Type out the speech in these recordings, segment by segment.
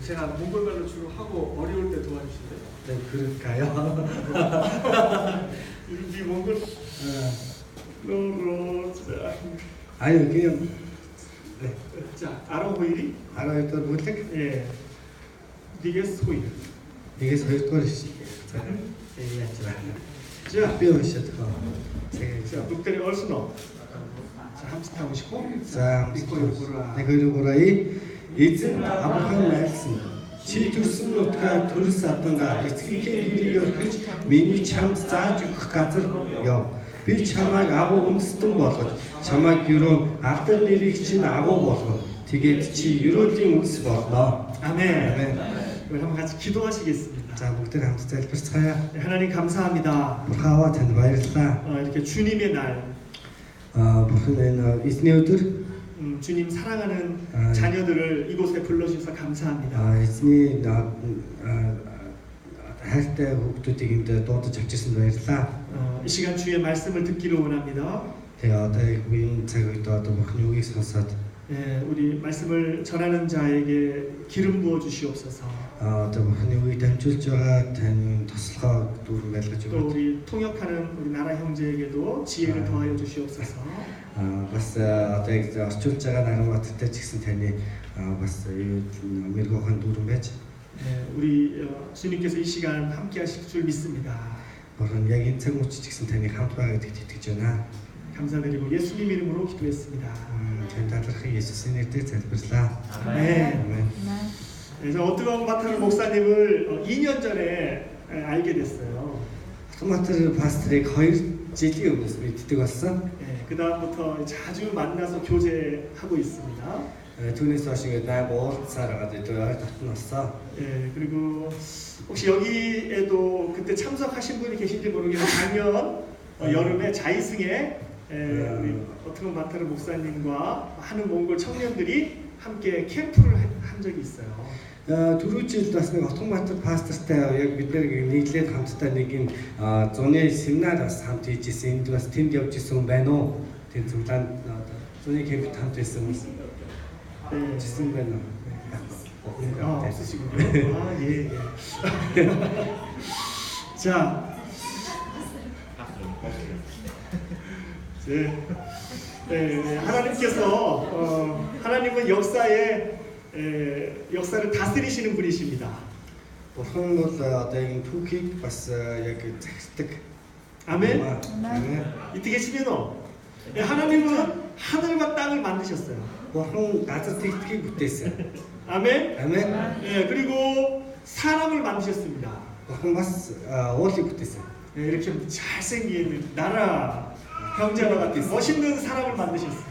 제가 몽골말로 주로 하고 어려울 때 도와주실래요? 네, 그럴까요? 우리 몽골 아니요, 그냥 네. 자, 아로호일이? 알아요, 또 못해? 예. 니게 소일. 이게 소일거리시. 자, 배우셨죠? 자, 북들이 얼스노. 자, 함께 싶고. 자, 네, 그리고 эзэн Авраам айлсан. Чи төрсөн нутгаа төрс адангаа эцгийнхээ хөрийг өргөж миний чамд зааж өгөх газар яв. Би чамайг агуу үндэстэн болгож, чамайг юруу алдар нэрийг чинь агуу болгоно. Тэгээд чи юруулийн үндэс болно. 아멘. 아멘. 우리 한번 같이 기도하시겠습니다. 자, бүгд хамт залбирцгаая. 네, 하나님 감사합니다. Бурхаваа танд баярлалаа. 이렇게 주님의 날, Бурхан энэ эзний өдөр 주님 사랑하는 자녀들을 이곳에 불러주셔서 감사합니다. эзний хайртай хүүхдүүдийг энд дуудаж авчирсанд баярлалаа. 이 시간 주의 말씀을 듣기를 원합니다. Тэгээ одоо их үеийн цаг үед одоо Бурханы үгийг сонсоод 예, 우리 말씀을 전하는 자에게 기름 부어 주시옵소서. одоо Бурханы үгийг дамжуулж байгаа таны тослогоо дүүрэн байлгаж 또 өгөөд 우리 통역하는 우리 나라 형제에게도 지혜를 더하여 주시옵소서. бас одоо яг орчуулж байгаа Нарматтай ч гэсэн таны бас мэрэгхэн дүүрэн байж 예, 우리 주님께서 이 시간 함께 하실 줄 믿습니다. Бурхан яг энэ цаг үеч ч гэсэн таны хамт байгаа гэдэгт итгэж байна. 감사드리고 예수님 이름으로 기도했습니다. Танд талархыг Есүсийн нэрээр залбирлаа. 아멘. 그래서 어뜨거운 바타르 목사님을 2년 전에 알게 됐어요. Автоматар пастрыг 2 жилийн өмнөөс мэддэг болсон. 예, 그 다음부터 자주 만나서 교제하고 있습니다. Түүнээс хойш ингээд 8 уулзсаар байгаа гэдэг ойр татна болсон. 예, 그리고 혹시 여기에도 그때 참석하신 분이 계신지 모르겠는데 작년 여름에 자이승에 우리 어트건 바타르 목사님과 하는 몽골 청년들이 함께 캠프를 한 적이 있어요. Түрүү жил бас нэг Автоматар пастортай яг бид нэг нийлээд хамтдаа нэг юм зуны семинар бас хамт хийжсэн. Энд бас тэнд явж исэн хүн байна уу? Тэнд цуглаанд зуны 캠пт хамт байсан хүмүүс жисэн байна уу? 없으시군요. 아, 예, 예. 자. 네. 네, 하나님께서 하나님은 역사를 다스리시는 분이십니다. Бурхан бол одоо энэ түүхийг бас яг захирдаг. 아멘. 아멘. 이때 계시면요. 하나님은 하늘과 땅을 만드셨어요. Бурхан газар тэгтгийг бүтээсэн. 아멘. 아멘. 예, 그리고 사람을 만드셨습니다. Бурхан бас уулыг бүтээсэн. 예, 이렇게 잘생긴 나라 형제와 같은 멋있는 사람을 만드셨어요.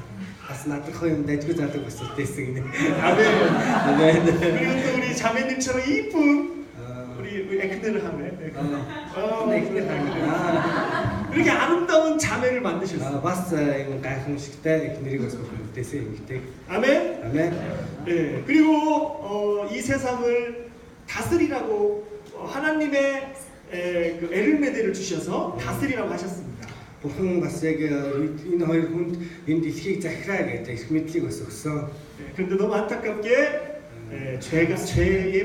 бас наадах юм дайггүй задаг бас бүтээсэн гинэ. 아멘. 아멘. 그리고 또 우리 자매님처럼 이쁜 우리 에크네를 하네. 이렇게 아름다운 자매를 만드셨어요. бас юм гайхамшигтай их нэрийг бас бүтээсэн юм гэдэг. 아멘. 아멘. 예, 그리고 이 세상을 다스리라고 하나님의 그 에르메데를 주셔서 다스리라고 하셨습니다. Бурхан бас яг энэ хоёр хүнд энэ дэлхийг захираа гэдэг их мэдлийг бас өгсөн. 그런데 너무 안타깝게 죄에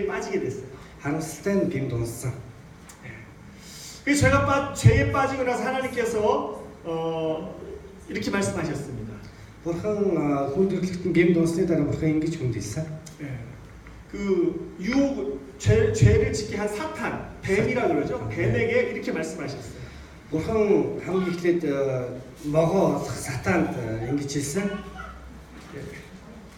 빠지게 됐어요. Харамсалтай нь гэмд унсан. 그래서 제가 죄에 빠지고 나서 하나님께서 이렇게 말씀하셨습니다. Бурхан хүндрэлт нь гэмд унсны дараа Бурхан ингэж хүнд хэлсэн. 그 유혹 죄를 짓게 한 사탄 뱀이라 그러죠. 뱀에게 이렇게 말씀하셨어요. Бурхан хамгийн эхлээд могоо олох сатаанд ингэж хэлсэн.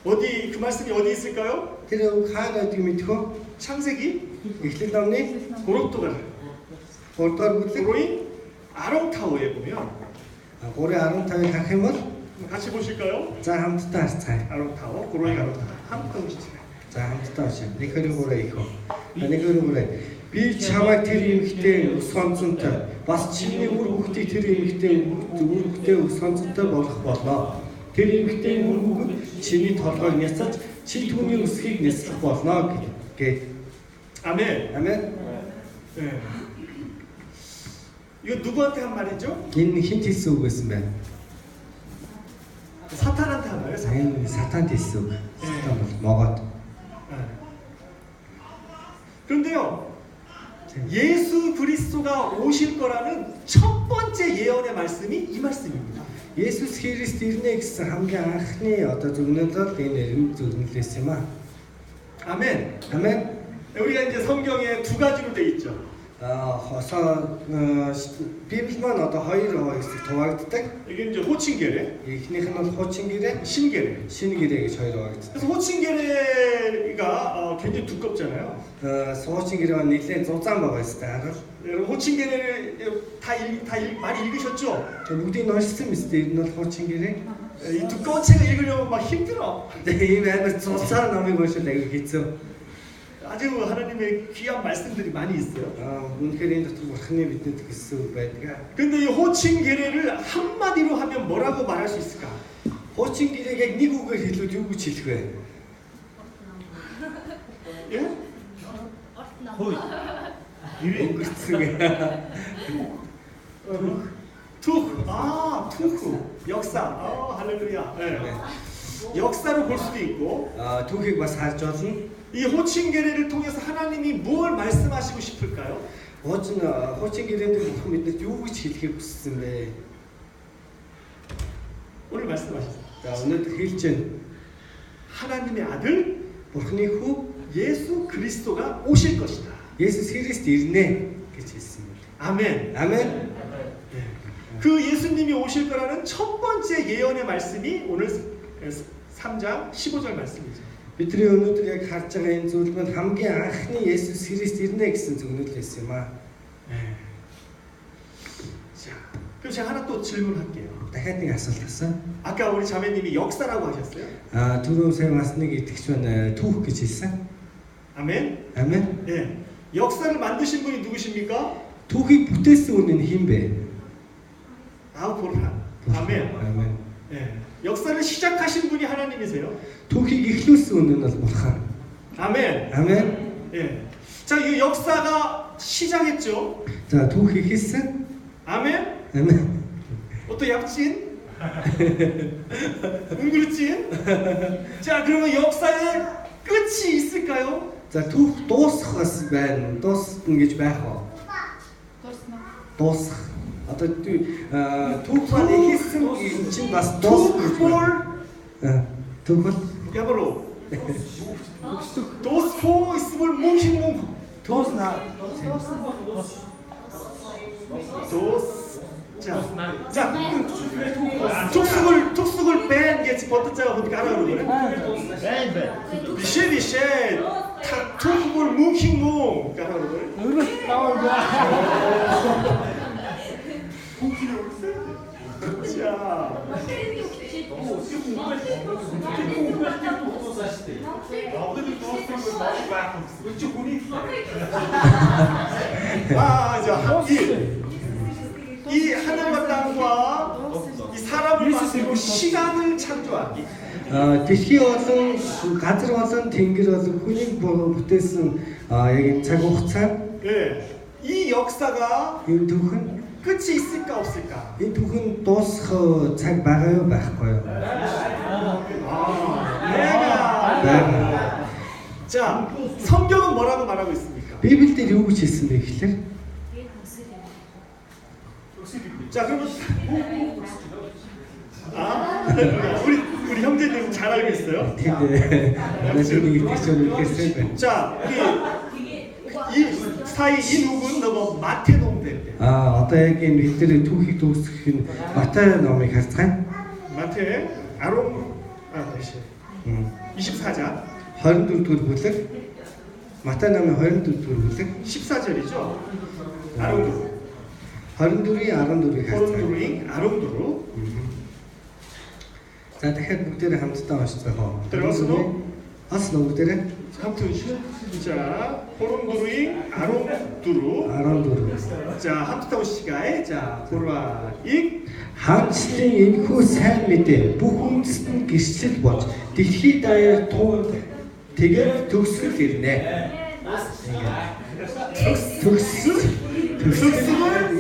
어디 그 말씀이 어디 있을까요? Тэр хаана байдгийг мэдхөө? 창세기 Эхлэл номны 고록도가 3-р бүлэг 고로인 아롱타워에 보면 3:15-ыг харах юм бол 같이 보실까요? за хамтдаа харцгаая. 아롱타워 고로인 아롱타워 함께 보시죠. За хамтдаа уншаа. 1-2 их. 1-2 Би чамайг тэр эмэгтэй сонцонтой бас чиний үр хүүхдийг тэр эмэгтэй үр хүүхдээ сонцонтой болгох болно. Тэр эмэгтэй үр хүүхэд чиний толгойг няцаж чи түүний өсхийг няслах болно гэж. 아멘. 아멘. 네. 이거 누구한테 한 말이죠? Энэ хинт хэлсэн үг байсан байна. 사탄한테 한 말이에요. 사탄. Энэ сатанд хэлсэн үг. Сатан бол могоод. 예수 그리스도가 오실 거라는 첫 번째 예언의 말씀이 이 말씀입니다. Есүс Христ ирнэ гэсэн хамгийн анхны одоо зөвнөлөд энэ нэрм зөвнөлөөс юм аа. 아멘. 아멘. 우리가 이제 성경에 두 가지로 돼 있죠. Хосоо Библи маань одоо хоёр хэсэг хуваагддаг. 이게 이제 호칭 계례, Эхнийх нь бол хуучин гэрээ, 신 계례. шинэ гэрээ гэж хоёр хуваагддаг. 그래서 호칭 계례가 굉장히 두껍잖아요. Суучин гэрээ маань нэлээд зузаан байгаа юм байна. 여러분 호칭 계례를 많이 읽으셨죠? Бүгдийг нь уншсан биз дээ. Энэ бол хуучин гэрээ. 이 두꺼운 책을 읽으려면 막 힘들어. Тэгээ ийм амар зузаан номыг уншаад аягүй хэцүү. 아주 하나님의 귀한 말씀들이 많이 있어요. Үнэхээр энэ дотор бурхны бидэнд гэсэн үг байдаг. 근데 이 호칭 계례를 한마디로 하면 뭐라고 말할 수 있을까? Хуучин гэрээг яг нэг үгээр хэлвэл юу гэж хэлэх вэ? 예? өнгөрцөн. 투후. 역사. 할렐루야. 네. 역사로 볼 수도 있고. түүхийг бас харж болно. 이 호칭 계례를 통해서 하나님이 무엇을 말씀하시고 싶을까요? Хуучин гэрээнд бурхан бидэнд юу гэж хэлэхийг хүссэн бэ? 오늘 말씀하셨어요. За өнөөдөр хэлж байна. 하나님의 아들 Бурхны хүү 예수 그리스도가 오실 것이다. Есүс Христ ирнэ гэж хэлсэн юм. 아멘. 아멘. 그 예수님이 오실 거라는 첫 번째 예언의 말씀이 오늘 3장 15절 말씀이죠. Бидний өнөөдөр яг харж байгаа энэ зүйл маань хамгийн анхны Есүс Христ ирнэ гэсэн зөвнөлөөс юм аа. 자, 그럼 제가 하나 또 질문할게요. Дахиад нэг асуулт асууя. 아까 우리 자매님이 역사라고 하셨어요? Түрүү сайн бас нэг итгэж байна. Түүх гэж хэлсэн. 아멘. 아멘. 예. 역사를 만드신 분이 누구십니까? Түүхийг бүтээсэн үнэн хэн бэ? 보라. 아멘. 아멘. 예. 역사를 시작하신 분이 하나님이세요. Түүхийг эхлүүлсэн үнэн бол бурхан. 아멘. 아멘. 예. 자, 이 역사가 시작했죠. 자, түүх эхэлсэн. 아멘. 아멘. 또 약진? 웅그르진? 자, 그러면 역사에 끝이 있을까요? За, түүх дуусах бас байна. Дуусна гэж байх уу? Дуусах. Одоо түүх маань эхэлсэн юм чинь бас дуусах. түүх бол 야바로. 도스포 있음을 뭉싱뭉. дуусна. 자, 툭쑥을 뺀 게 버터자가 보니까 알아 그러거든. 비쉐 툭쑥을 뭉싱뭉 알아 그러거든. 자, 이 하늘과 땅과 이 사람을 만들고 시간을 창조한 дэлхий болон газар болон тэнгэр болон хүнийг бүтээсэн яг энэ цаг хугацаа 예, 이 역사가 энэ түүхэн 끝이 있을까 없을까? энэ түүхэн дуусах цаг байгаа юу байхгүй юу? 내가 자, 성경은 뭐라고 말하고 있습니까? Библиэлд юу гэж хэлсэн бэ гэхээр 자, 그러면 우리 형제님 잘 알고 있어요? тийм 나중에 이렇게 이렇게 자, 이 사이 이 누군 너무 마태놈들. одоо яг энэ бидний түүхийг дуусгах нь Матай номыг харцгаая. 마태 아론 다시 24장 24-р бүлэг Матай номын 24-р бүлэг 14절이죠. 아론 24-ийн 14-ийг харцгаая. 아론도로 За дахиад бүгдээрээ хамтдаа уншицгаая. 들어갔어? Аслаа бүгдээрээ. 아무튼 자, 호론도루잉 아론두루 14. 자, 함투타고 시가에 자, 보라 익 Хаанчлын энэхүү сайн мэдээ бүх үндэст нь гэрчлэл болж дэлхий даяар туур тэгээд төгсгөл ирнэ. төгсгөл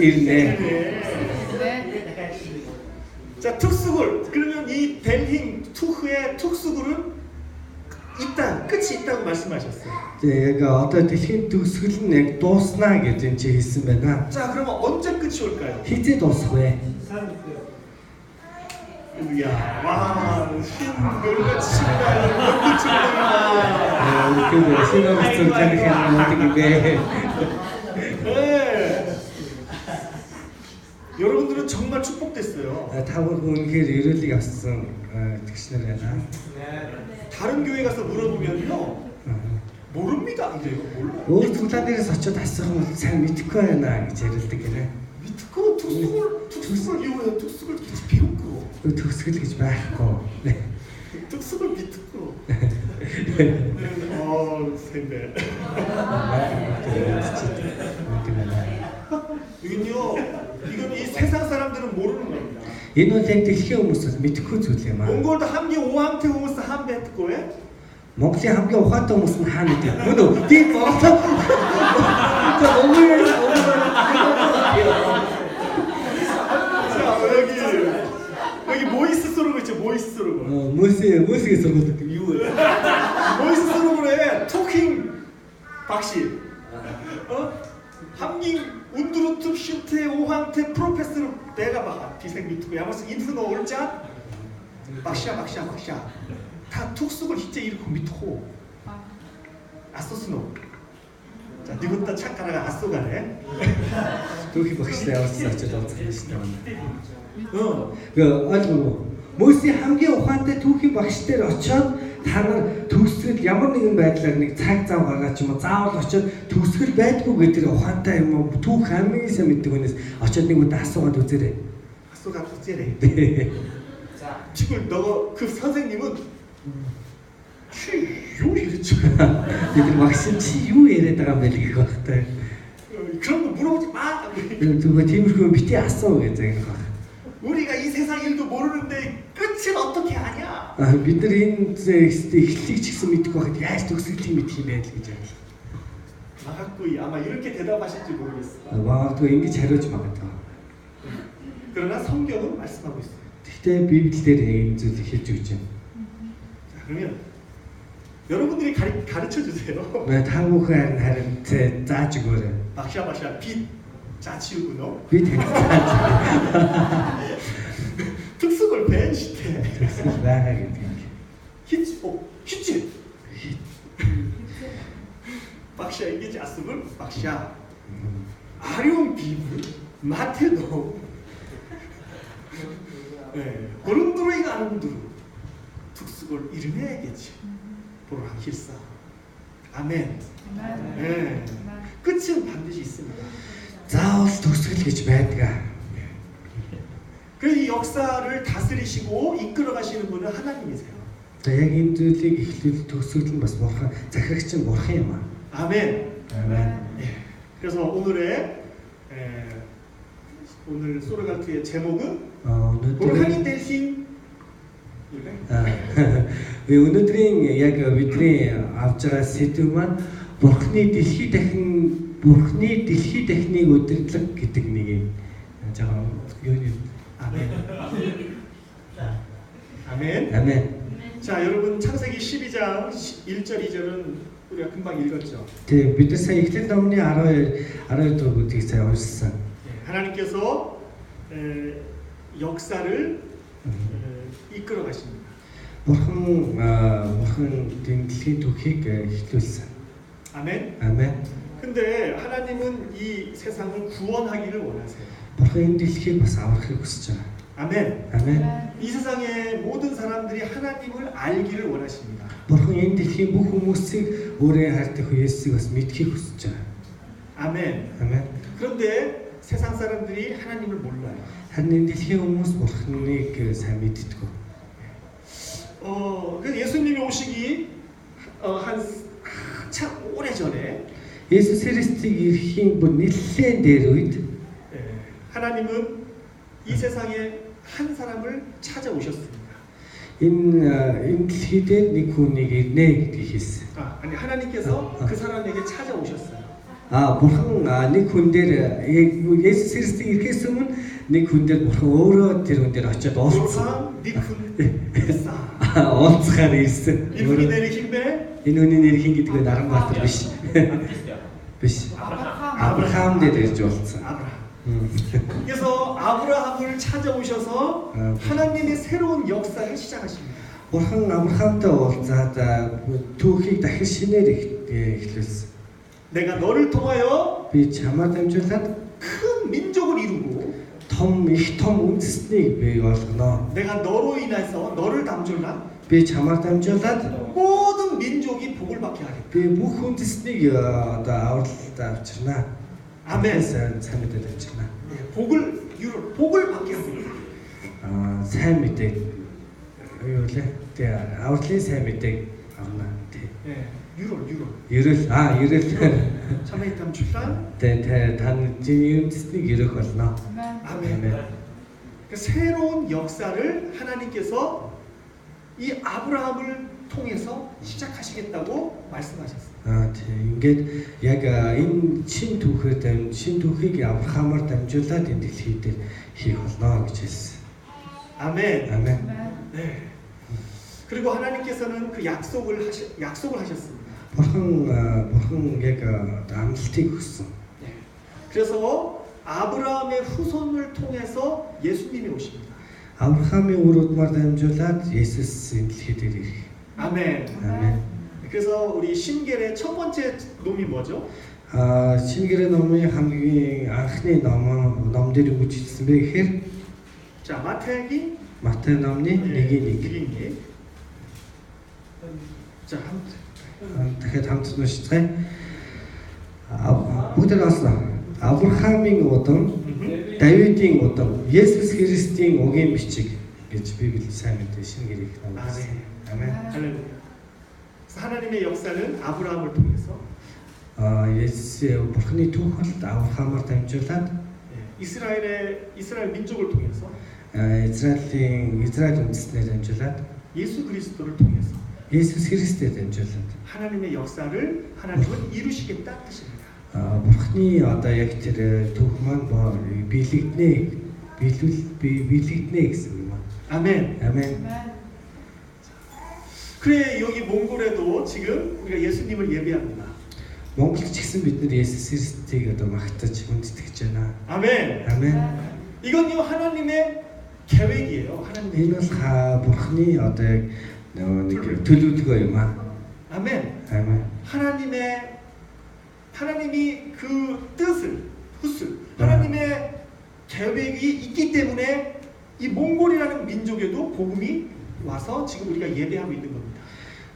ирнэ. 자, 특수굴. 그러면 이 벨힘 투흐의 특수굴은 있다, 끝이 있다고 말씀하셨어요. яг одоо дэлхийн төгсгөл нь яг дууснаа гэж энэ чи хэлсэн байна. 자, 그러면 언제 끝이 올까요? Хизээ дуусах вэ? 이야, 와, 신물과 치가 너무 좋구나. 그 신호를 전하는 어떻게 네. 여러분들은 정말 축복됐어요. 타고 үнэхээр ирүүлэг авсан тэгшнэр байна. 다른 교회 가서 물어보면요, 모릅니다. 이래요. 몰라요. Өөр цуглаан дээрээс очиод асуух нь сайн мэдэхгүй байна гэж яриулдаг гинэ. 믿고 특숙을 이용해요. 특숙을 비웃고. Төгсгөл гэж байхгүй. 특숙을 믿고. 선배. 이건 이 세상 사람들은 모르는 겁니다. Энэ бол яг дэлхийн хүмүүсээс мэдэхгүй зүйл юм аа. 몽골도 함기 오함태 호스 함베트고에 Монголын хамгийн ухаантай хүмүүс нь хаана гэдэг. Мөн үү? Тийм болоо. 자, 여기 모이스 소르고 있죠. 모이스 소르고. 모스의 소르고 юу вэ? 모이스 소르고에 토킹 박씨. 함기 운두루투 슈테 오함테 프로페스로 내가 막 비생 미투고 야마스 인프노 올자 박샤 다 툭숙을 히제 이르고 미토 아소스노 자 니군다 착가라가 아소가네 Түүхий багштай явуулсан очиод уулзсан шүү дээ. Гэ ойлгоо. Мөсийн хамгийн ухаантай түүхий багш дээр очиод та нар төгсгөл ямар нэгэн байдлаар нэг цаг зав гаргаад ч юм уу заавал очиод төгсгөл байдгүй гэдэг ухаантай юм уу түүх хамгийн сайн мэддэг хүнээс очиод нэг удаа асуугаад үзээрэй. асуугаад үзээрэй. 자 지금 너 그 선생님은 юу 이랬죠? 얘들 막신 치 юу яриад байгаа юм бэ гэх багтай. 그런 거 물어보지 마. 누가 팀을 밑에 асуу гэж байгаа юм. 우리가 이 세상 일도 모르는데 끝을 어떻게 아냐? бид нар энэ эхлэлийг ч гэсэн мэдгүй байхад яаж төгсгөлийг мэдэх юм бэ л гэж байна. 막았고 아마 이렇게 대답하실지 모르겠어요. Магадгүй ингэж хариулж магадгүй. 그러나 성경은 말씀하고 있어요. Гэхдээ Библиэлд энэ зүйлийг хэлж өгч байна. 자 그러면 여러분들이 가르쳐 주세요. Та бүхэн харин зааж өгөөрэй. 박샤 빛 자치우구노. Би тэгж 특숙을 벤시테. төгсгөл байгаа гэдэг юм. 히치. 박샤 이게 자숙을 박샤. 아룡 비브 마테도. 네, 고른두루이가 아름두루. 특숙을 이름해야겠지. 보라 길사. 아멘. 네. 끝은 반드시 있습니다. Заавал төгсгөл гэж байдаг. 그 이 역사를 다스리시고 이끌어 가시는 분은 하나님이세요. Яг энэ зүйлийг эхлүүл төгсгөл нь бас бурхан захирагч нь бурхан юм аа. 아멘. Амен. 그래서 오늘 소르갈트의 제목은 өнөөдрийн 불황이 되신 өнөөдрийн яг бидний авч байгаа сэдв маань бурхны дэлхий дахныг удирдлага гэдэг нэг юм. Жаа юу юм? 아멘. 아멘. 자, 여러분 창세기 12장 1절 2절은 우리가 금방 읽었죠. 네, бид нар сая Эхлэл номны 12 дугаарыг сая уншсан. 하나님께서 역사를 이끌어 가십니다. бурхан дэлхийн түүхийг эхлүүлсэн. 아멘. 아멘. 근데 하나님은 이 세상을 구원하기를 원하세요. бурхан энэ дэлхийг бас аврахыг хүсэж байгаа. 아멘. 아멘. 이 세상의 모든 사람들이 하나님을 알기를 원하십니다. бурхан энэ дэлхийн бүх хүмүүсийг өөрөө хайртай Есүсийг бас мэдхийг хүсэж байгаа. 아멘. 아멘. 그런데 세상 사람들이 하나님을 몰라요. харин энэ дэлхийн хүмүүс бурханыг сайн мэддэг. 그 예수님이 오시기 한참 오래 전에 Есүс Христийг ирэхийн бүр нэлээд дээр үед 하나님은 이 세상에 한 사람을 찾아오셨습니다. энэ дэлхий дээр нэг хүнийг ирнэ гэдгийг хэлсэн. 아니 하나님께서 그 사람에게 찾아오셨어요. бурхан нэг хүн дээр Есүс Христийг ирэхээс өмнө нэг хүн дээр бурхан өөрөө тэр хүн дээр очиод уулзсан. уулзахаар ирсэн. 이분이 내리신 배 Энэ хүний нэр хин гэдгээ Наранбаатар биш. биш. 아브라함 дээр ирж болсон. 아브라함. 그래서 아브라함을 찾아오셔서 하나님의 새로운 역사를 시작하십니다. Бурхан Авраамтай уулзаад түүхийг дахин шинээр эхлүүлсэн. 내가 너를 통하여 Би чамаар дамжуулаад 큰 민족을 이루고 их том үндэстнийг бий болгоно. 내가 너로 인해서 너를 дамжуул라 Би чамаар дамжуулаад 모든 민족이 복을 받게 하리라. би бүх үндэстнийг авралт авчирнаа. 아멘. сайн мэдээд авчирнаа. 복을 받게 하리라. сайн мэдээ юу лээ? Тэгээ авралын сайн мэдээг авна. 예, 유로. Ерөөл 참에 дамжуул라. тэгээ тань үндэстнийг ерөх болно. 아멘. 그 새로운 역사를 하나님께서 이 아브라함을 통해서 시작하시겠다고 말씀하셨어요. тийм ингээд яг энэ шин түүхийг Авраамаар дамжуулаад энэ дэлхий дээр хийх болно гэж хэлсэн. 아멘. 아멘. 네. 그리고 하나님께서는 그 약속을 하셨습니다. бурхан яг амлалтыг өгсөн. 네. 그래서 아브라함의 후손을 통해서 예수님이 오십니다. 아브라함의 우르드мар дамжуулаад Есүс энэ дэлхий дээр ирэх. 아멘. 아멘. 그래서 우리 신겔의 첫 번째 놈이 뭐죠? 신겔의 номын хамгийн анхны ном дээр юу гэж хэлсэн бэ гэхээр 자, 마태기 Матай номны 1:1. 자, дахиад хамт уншицгаая. Бүгд алсан. Авраамийн удам, Давидын удам, Есүс Христийн угийн бичиг гэж Библи сайн мэдээ шинэ гэрийг намжуулсан. 아멘. 할렐루야. 하나님의 역사는 아브라함을 통해서 예수의 бурхны түүх бол Авраамаар дамжуулаад 이스라엘 민족을 통해서 Израиль үндэстнээр дамжуулаад 예수 그리스도를 통해서 Есүс Христээр дамжуулаад 하나님의 역사를 하나님은 이루시겠다 뜻입니다. бурхны одоо яг тэр түүх маань биелэгднэ гэсэн юм. 아멘. 아멘. 그래 여기 몽골에도 지금 우리가 예수님을 예배합니다. Монголд ч гэсэн бид нар Есүс Христийг одоо магтаж хүндэтгэж байна. 아멘. 아멘. 이건요 하나님의 계획이에요. 하나님의 Энэ бол бурхны одоо яг нэг төлөвлөгөө юм аа. 아멘. 아멘. 하나님이 그 뜻을 하나님의 계획이 있기 때문에 이 몽골이라는 민족에도 복음이 와서 지금 우리가 예배하고 있는 겁니다.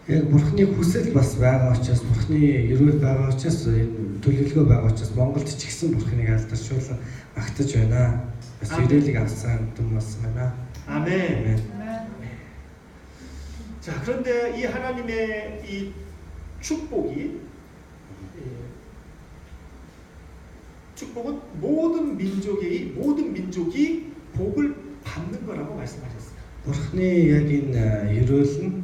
Яг бурхны хүсэл бас байгаа учраас бурхны эрүүл байгаа учраас энэ төлөвлөгөө байгаа учраас Монголд ч гэсэн бурхныг алдаршуулан магтаж байна. Бас ирээлэг авсан юм болсон байна. 아멘. 자, 그런데 이 하나님의 이 축복은 모든 민족이 복을 받는 거라고 말씀하셨어요. Бурхны яг энэ эрүүл нь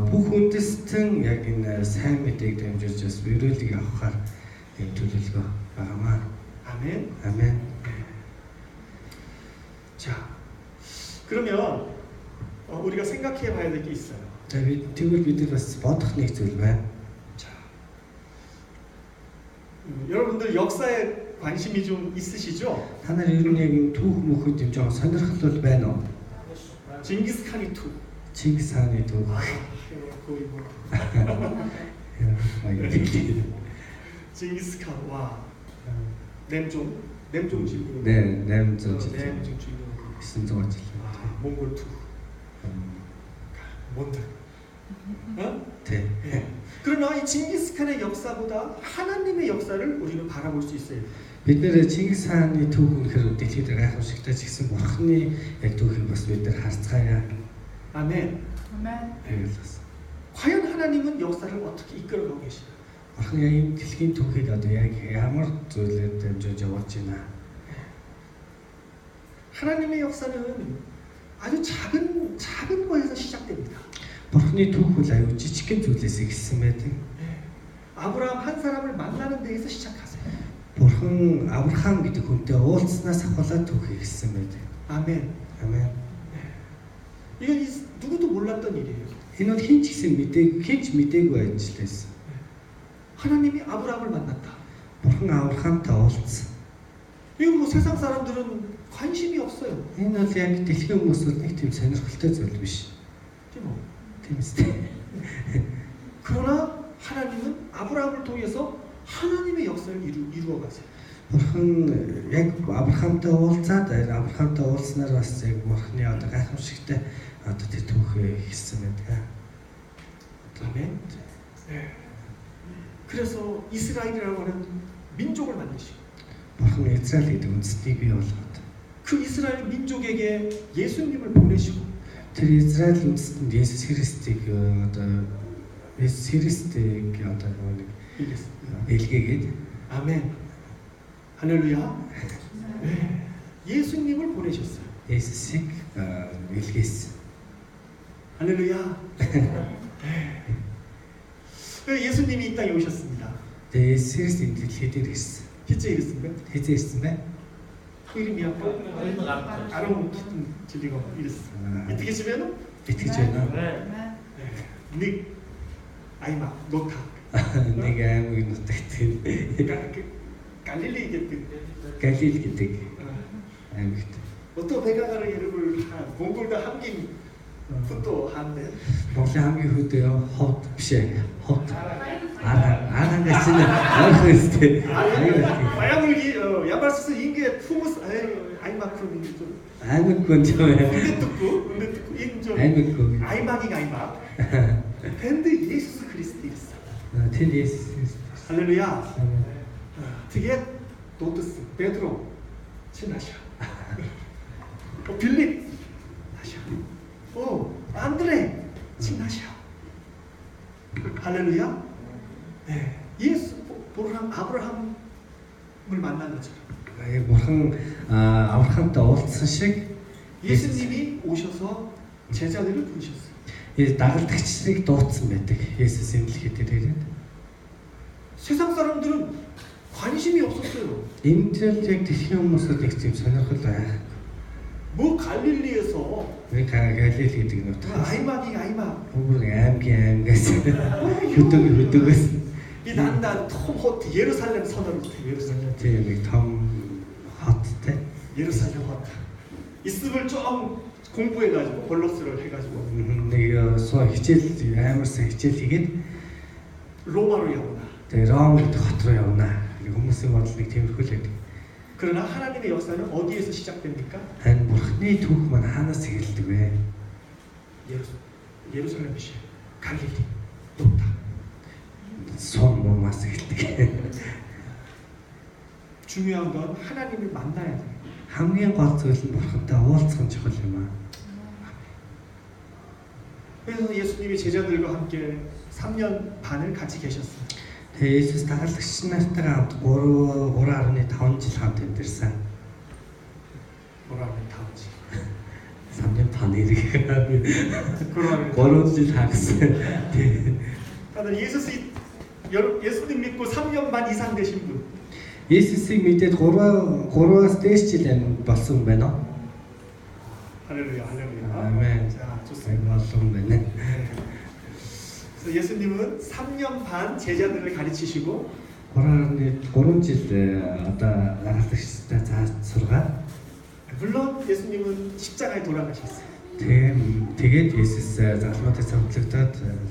бүх үндэстэн яг энэ сайн мэдээг дамжуулж бас эрүүлгийг авахаар энэ төлөвлөгөө байгаамаа. 아멘. 아멘. 자, 그러면 우리가 생각해 봐야 될 게 있어요. За тэгвэл бид нар бас бодох нэг зүйл байна. 자, 여러분들 역사에 관심이 좀 있으시죠? Та нар ер нь яг энэ түүх мөхөд юм жоо сонирхол байна уу? 징기스칸이 투. Чингис хааны түүх. 거의 뭐. 징기스칸 와. 냄종 지구. 네, 냄종 지구. 900원 질. 몽골 투. 뭔데? 어? 네. 그러나 이 징기스칸의 역사보다 하나님의 역사를 우리는 바라볼 수 있어요. Бид нэр Чингис хааны түүх үнэхээр дэлхийд гайхамшигтай ч гэсэн бурхны яг түүхийг бас бид нар харцгаая. 아멘. 아멘. 과연 하나님은 역사를 어떻게 이끌어가고 계시나요? Бурхан яг энэ дэлхийн түүхийг одоо яг ямар зүйлээр дамжуулж явуулж байна? 하나님의 역사는 아주 작은 거에서 시작됩니다. Бурхны түүх бол аюу жижигхэн зүйлээс эхэлсэн байдаг. 아브라함 한 사람을 만나는 데에서 시작하세요. Бурхан Авраам гэдэг хүнтэй уулзснаас ахуулаад түүхийг эхэлсэн байдаг. 아멘. 아멘. 이건 누구도 몰랐던 일이에요. Энэ бол хин ч гэсэн хинч мэдээгүй ажилласан. 하나님이 아브라함을 만났다. Бурхан Авраамтай уулзсан. 이거 뭐 세상 사람들은 관심이 없어요. Энэ бол яг дэлхийн хүмүүсд нэг тийм сонирхолтой зүйл биш. тийм үү? Тийм үстэй. 그러나 하나님은 아브라함을 통해서 하나님의 역사를 이루어 가세요. Бурхан яг Авраамтай уулзаад Авраамтай уулзнаар бас яг Бурханы одоо гайхамшигтай одоо тэр түүхээ хийсэн байдаг. 아멘. 네. 그래서 이스라엘이라고 하는 민족을 만드시고 Бурхан Израиль гэдэг үндэстнийг бий болгоод 그 이스라엘 민족에게 예수님을 보내시고 тэр Израиль үндэстэнд Есүс Христийг одоо Есүс Христийг одоо нэг илгээгээд 아멘. 할렐루야. 네. 예수님을 보내셨어요. Есүсийг илгээсэн. 할렐루야. 네. 예수님이 이 땅에 오셨습니다. Тэгээ Есүс Христ энэ дэлхийд ирсэн. hit제 이랬습니까? Хэзээ ирсэн бэ? 그 이름이 아까 아론 질리고 이랬어. 어떻게 치면은 Итгэж байна. 닉 아이마 노타 Нэг аймаг нутагт 갈릴리 그 Галил гэдэг аймагт. 어떤 백아가를 이름을 몽골과 함긴 분도 한데 Монголын хамгийн хөдөө хот биш ээ. Хот. Арангаас нь ойхостэй. 마야물기 야바스스 인게 푸무스 아이마크로 좀 аймаггүй юм. 근데 듣고 인좀 аймаггүй. 아이마기가 아이마 밴드 예수 그리스도 있어. Тэр Есүс. 할렐루야. 되게 노트스 베드로 친하셔. 빌립 하셔. 안드레 친하셔. 할렐루야. 네. 예수 아브라함을 만난 것처럼 Бурхан Авраамтай уулзсан шиг 예수님이 오셔서 제자들을 부르셨어요. 이 дагалдагчдыг дуудсан байдаг. Есүс энэ дэлхийд ирээд. 세상 사람들은 관심이 없었어요. Энд л яг дэлхийн хүмүүсд нэг тийм сонирхол байх. 뭐 갈릴리에서 Нэг Галил гэдэг нутаг. 아이마 Өөр аймгийн аймгаас хөдөөгөөс 이 난다 톰호트 예루살렘 선언을 해. 예루살렘 тийм нэг том хоттой. 예루살렘 호트 있음을 좀 공부해가지고 볼로스를 해가지고 нэг суу хичээл амарсан хичээл хийгээд 로마로 яв나. тэгээ Ром гэдэг хот руу явна. Хүмүүсийн бодол нэг тиймэрхүү л байдаг. 그러나 하나님의 역사는 어디에서 시작됩니까? Харин Бурхны түүх маань хаанаас эхэлдэг вэ? 예루살렘 биш. 갈릴리. 높다. Сон мумаас эхэлдэг. 중요한 건 하나님을 만나야 돼. Хамгийн гол зүйл нь Бурхантай уулзах нь чухал юм аа. 그래서 예수님이 제자들과 함께 3년 반을 같이 계셨어요. Тэгээ Есүс дагалдагч нартайгаа хамт 3.5 жил хамт амьдэрсэн. 뭐라고 다음지. 3년 반 ирэх. 그러면 3 жил хагасан. 다들 예수님 믿고 3년 반 이상 되신 분. Есүсийг мэдээд 3-аас дээш жил болсон юм байна уу? 할렐루야, 할렐루야. 아멘. 자, 좋습니다. болсон байна. 그래서 예수님은 3년 반 제자들을 가르치시고 3 жил одоо дагалдагчтай зааж сургаад 물론 예수님은 십자가에 돌아가셨어요. тэгээд Есүс загалмуудыг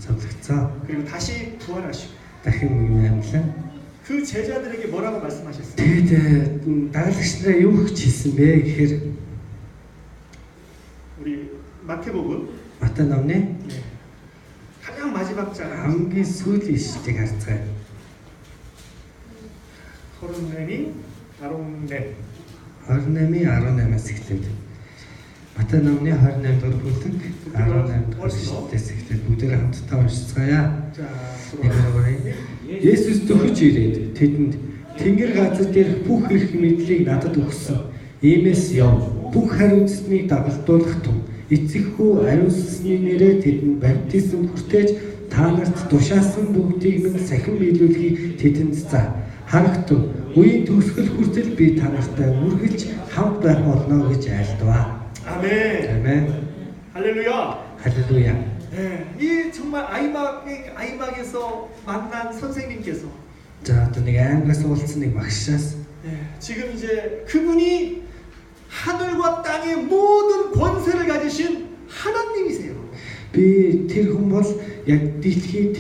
цовдлогцоо. 그리고 다시 부활하시고 дахин амьдлан. 그 제자들에게 뭐라고 말씀하셨어요? Тэгээд дагалдагчдаа юу гэж хэлсэн бэ гэхээр 우리 마태복음 Матай номны 가장 마지막 장 хамгийн сүүлийн ишлэлийг харцгаая. 호르넴이 아롱넴 28-18-аас эхлээд Матай номны 28 дугаар бүлэг 18 дугаар ишлэлээс эхлээд бүгдээр хамтдаа уншицгаая. 자, Есүс төгөж ирээд тэдэнд Тэнгэр газар дээрх бүх эрх мэдлийг надад өгсөн. Иймээс яв. Бүх хариуцлагыг дагалдуулах тун. Эцэг хүү ариусны нэрээр тэдэнд баптизм хүртээж та нарт тушаасан бүгдийг минь сахин биелүүлэхийг тэдэнд заа. Харагтун үеийн төгсгөл хүртэл би та нартай үргэлж хамт байх болно гэж айлдваа. 아멘. Амен. 할렐루야. 할렐루야. 예, 이 정말 아이막에서 만난 선생님께서 За одоо нэг аймагаас уулзсан нэг багшаас 예, 지금 이제 그분이 하늘과 땅의 모든 권세를 가지신 하나님이세요. би тэр хүн бол яг дэлхийн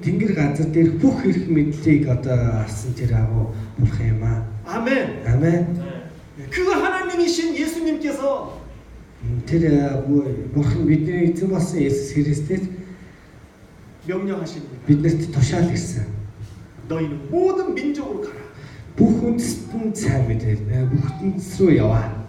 тэнгэр газар дээр бүх эрх мэдлийг одоо авсан тэр агуу бурхан юм аа. 아멘. Амен. 그 하나님이신 예수님께서 Тэр бурхан бидний эзэн болсон Есүс Христэд 명령하십니다. биднэрт тушаал ирсэн. 너희는 모든 민족으로 가라. Бүх үндэстэн сайн мэдээ. Бүх үндэс рүү яваа.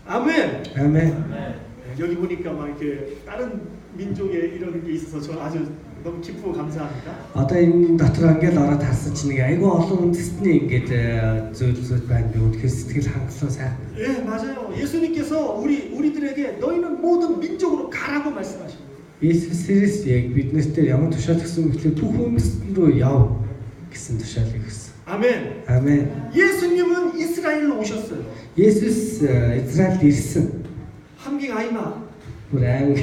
아멘. Амен. 여기 보니까 막 이렇게 다른 민족에 이런 게 있어서 저 아주 너무 기쁘고 감사합니다. Одоо энэ дотор ингээд ороод харсан чинь нэг айгүй олон үндэстний ингээд зүйл байна. Би үнэхээр сэтгэл хангалуун сайн. 예, 맞아요. 예수님께서 우리들에게 너희는 모든 민족으로 가라고 말씀하십니다. Есүс Христ яг биднэрт ямар тушаал өгсөн гэхлээр бүх үндэстэн рүү яв гэсэн тушаалыг өгсөн. 아멘. Амен. 예수님은 이스라엘로 오셨어요. Есүс Израильд ирсэн. 함경 아이마 Бүр аймаг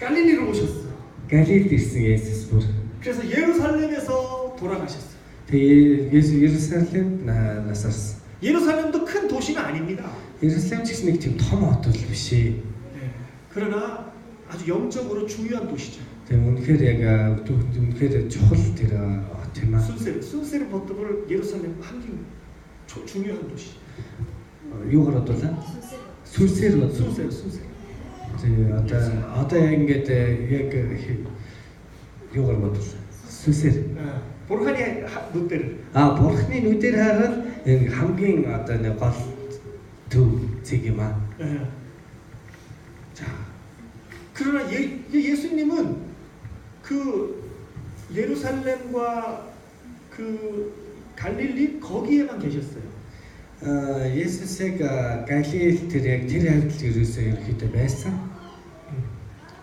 갈릴리로 오셨어요. Галилд ирсэн Есүс бүр. 그래서 예루살렘에서 돌아가셨어요. Тэгээ Ерүсалим насарсан. 예루살렘도 큰 도시는 아닙니다. Ерүсалим ч гэсэн нэг тийм том хот бол биш ээ. 네. 그러나 아주 영적으로 중요한 도시죠. Тэгээ үнэхээр яг үнэхээр чухал тэр хот юм аа. 순세를 버터블 예루살렘 함경 중요한 도시. Юугаар бодлоо? Сүнсээр бодлоо. 순세. Тэгээ одоо яг ингээд яг юугаар бодлоо? Сүнсээр. 보르카니 롯데를. Бурхны нүдээр хараад энэ хамгийн одоо нэг гол төв зэг юм аа. 자, 그러나 예수님은 그 예루살렘과 그 갈릴리 거기에만 계셨어요. Есүс яг Галил тэр яг тэр хавьд ерөөсөө ерөөхдөө байсан.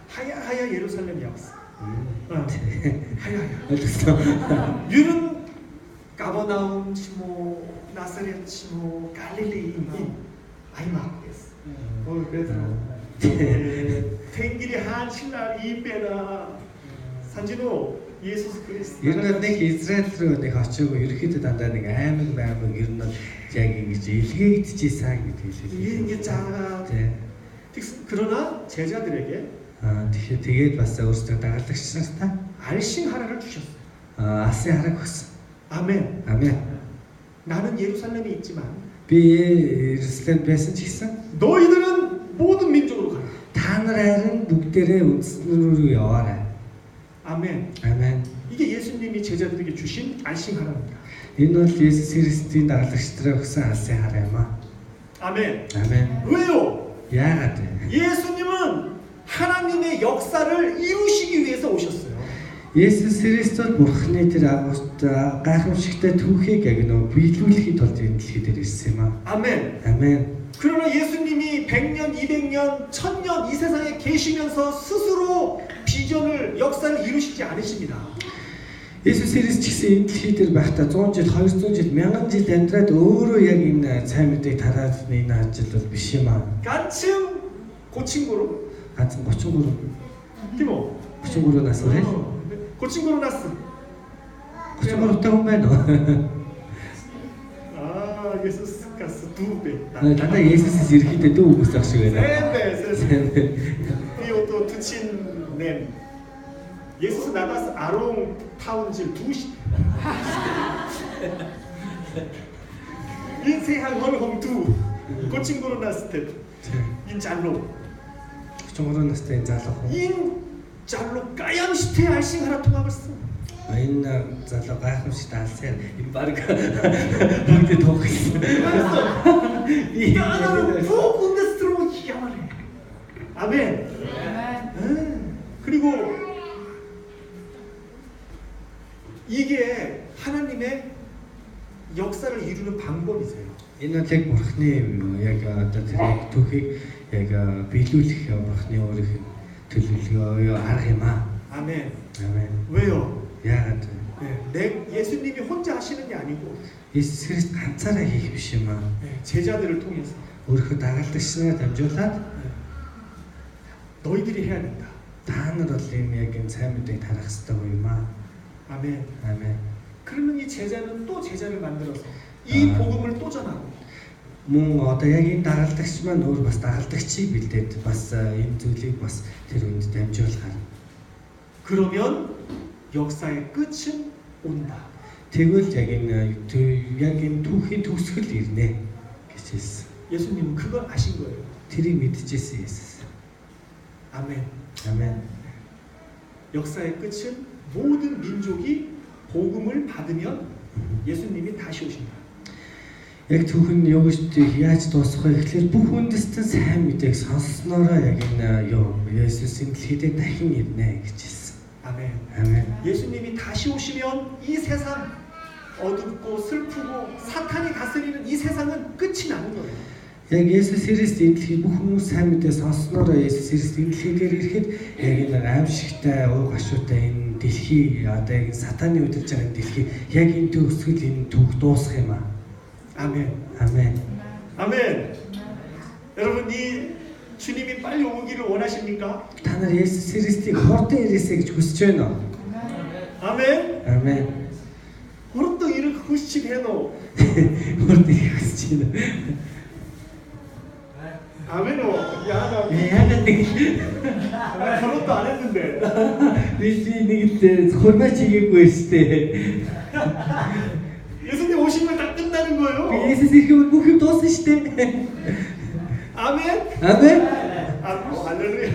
하야 예루살렘 явсан. 하야. ойлгосон. 유는 가버나움 치모 나사렛 치모 갈릴리 아이마크였어. 그래서 탱길이 한 신날 이빼나 산지로 예수 그리스도. Ер нь нэг Израиль руу нэг очиог ерөөхдөө дандаа нэг аймаг ер нь яг ингэж илгээгдчихсэн гэдэг хэлээ. 이게 자가. 그러나 제자들에게 тэгэхээр тэгээд бас өөрсдөө дагалдагч нартай 알싱 하나를 주셨어요. алсын хараг өгсөн. 아멘. Амен. 나는 예루살렘에 있지만 Би Ерүсалимд байсан ч гэсэн 너희들은 모든 민족으로 가라. та нар харин бүгдээрээ үндэстэн рүү яваарай. 아멘. Амен. 이게 예수님이 제자들에게 주신 알싱 하나입니다. Энэ бол Есүс Христийн дагалдагчдаа өгсөн алсын хараа юм аа. 아멘. Амен. 왜요? Яагаад вэ? 예수님은 하나님의 역사를 이루시기 위해서 오셨어요. Есүс Христ бол Бурхны тэр агуулт гайхамшигтай түүхийг яг нөө биелүүлэхэд тулд энэ дэлхий дээр ирсэн юм аа. 아멘. Амен. 그러나 예수님이 100년, 200년, 1000년 이 세상에 계시면서 스스로 비전을, 역사를 이루시지 않으십니다. Есүс Христ ч гэсэн энэ дэлхий дээр байхдаа 100 жил, 200 жил, 1000 жил амьдраад өөрөө яг энэ сайн мэдээг тараад энэ ажил бол биш юм аа. 간증 고친구로 Ганц 33 티모 33 нас вэ? 고친구로 났어. 33 та хүн байна уу? 아 예수스 가스 2배. Дандаа Есүсээс ирэхдээ дүү хүмүүс ах шиг байна. 3배. 이것도 두친 램. 예수스 나가스 아롱 타운질 2시. 인생한 헐홈 2. 고친구로 났을 때. 인잘로. 33 настай энэ залуу хүн. 인잘로 까양시태 알싱 하나 통합을 써. Энэ залуу гайхамшигтай алсын энэ баг бүгд тоохсон. 나는 부군데스로 희야말해. 아멘. 그리고 이게 하나님의 역사를 이루는 방법이세요. Энэ бол яг Бурхны яг одоо тэр яг түүхийг яг биелүүлэх Бурхны өөрийнх нь төлөвлөгөө арга юм аа. 아멘. Амен. 왜요? Яагаад 내 예수님이 혼자 하시는 게 아니고 Есүс Христ ганцаараа хийх биш юм аа. 제자들을 통해서 Өөрийнхөө дагалдагч нараа дамжуулаад 너희들이 해야 된다. Та нар бол энэ яг энэ сайн мэдээг тарах хэрэгтэй юм аа. 아멘. 아멘. 그러면 이 제자는 또 제자를 만들어서 이 복음을 또 전하고. Мөн одоо яг энэ дагалдагч маань өөр бас дагалдагчийг бэлдээд бас энэ зүйлийг бас тэр үнд дамжуулахаар. 그러면 역사의 끝은 온다. Тэгвэл яг энэ түүхийн төгсгөл ирнэ гэж хэлсэн. 예수님은 그걸 아신 거예요. Тэрийг мэдчихсэн Есүс. 아멘. 아멘. 역사의 끝은 모든 민족이 복음을 받으면 예수님이 다시 오신다. Яг түүхэн юу гэж яаж дуусах вэ гэхээр бүх үндэстэн сайн мэдээг сонсснороо яг энэ Есүсийн дэлхийд дахин ирнэ гэж хэлсэн. 아멘. 아멘. 예수님이 다시 오시면 이 세상 어둡고 슬프고 사탄이 다스리는 이 세상은 끝이 나는 거예요. Яг Есүс Христ энэ дэлхий бүх хүмүүс сайн мэдээ сонсснороо Есүс Христ энэ дэлхий дээр ирэхэд яг энэ аимшигтай уг гашуутай энэ дэлхий одоо яг сатаны удирж байгаа энэ дэлхий яг энэ төгсгөл энэ түүх дуусах юм аа. 아멘. 아멘. 아멘. 여러분 이 주님이 빨리 오기를 원하십니까? Та нар Есүс Христийг хурдан ирээсэй гэж хүсэж байна уу? 아멘. 아멘. 호르또 이렇게 후식 해노. Хурдан ирэх хүсэж байна. 아멘오. 야, 나 Яагаад нэг 결혼도 안 했는데. би нэг хурмаач хийгээгүй шүү 예수님 오시면 다 끝나는 дээ. 거예요. Есүс ирэхэд бүх юм дуусна шүү дээ. 아멘. 아멘. 할렐루야.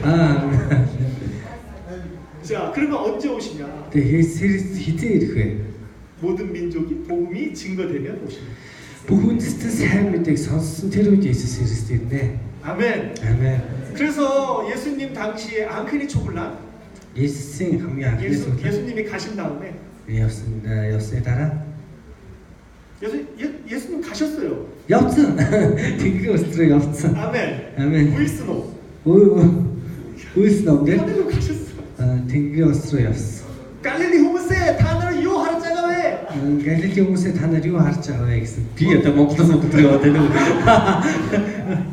자, 그러면 언제 오시냐? Тэгээ Есүс Христ хизээ ирэх вэ? 모든 민족이 복음이 증거되면 오십니다. Бүх үндэстэн сайн мэдээг сонссон тэр үед Есүс Христ ирнэ. 아멘. 아멘. 그래서 예수님 당시에 앙크니 초불란 Есүсийн хамгийн анхны сүлээ 예수님이 가신 다음에 явсны дараа 예수님 가셨어요. явцсан. Тэнгэрийн өстрөө явцсан. 아멘. 아멘. 우이스노. 우이스노 네? 하늘로 가셨어. тэнгэрийн өстрөө явсан. 갈릴리 후무세 다나를 요 하르자가 왜? Галилей хүмүүсээ та нар юу харж байгаа вэ гэсэн. Би одоо Монголоос өдөр яваад байна.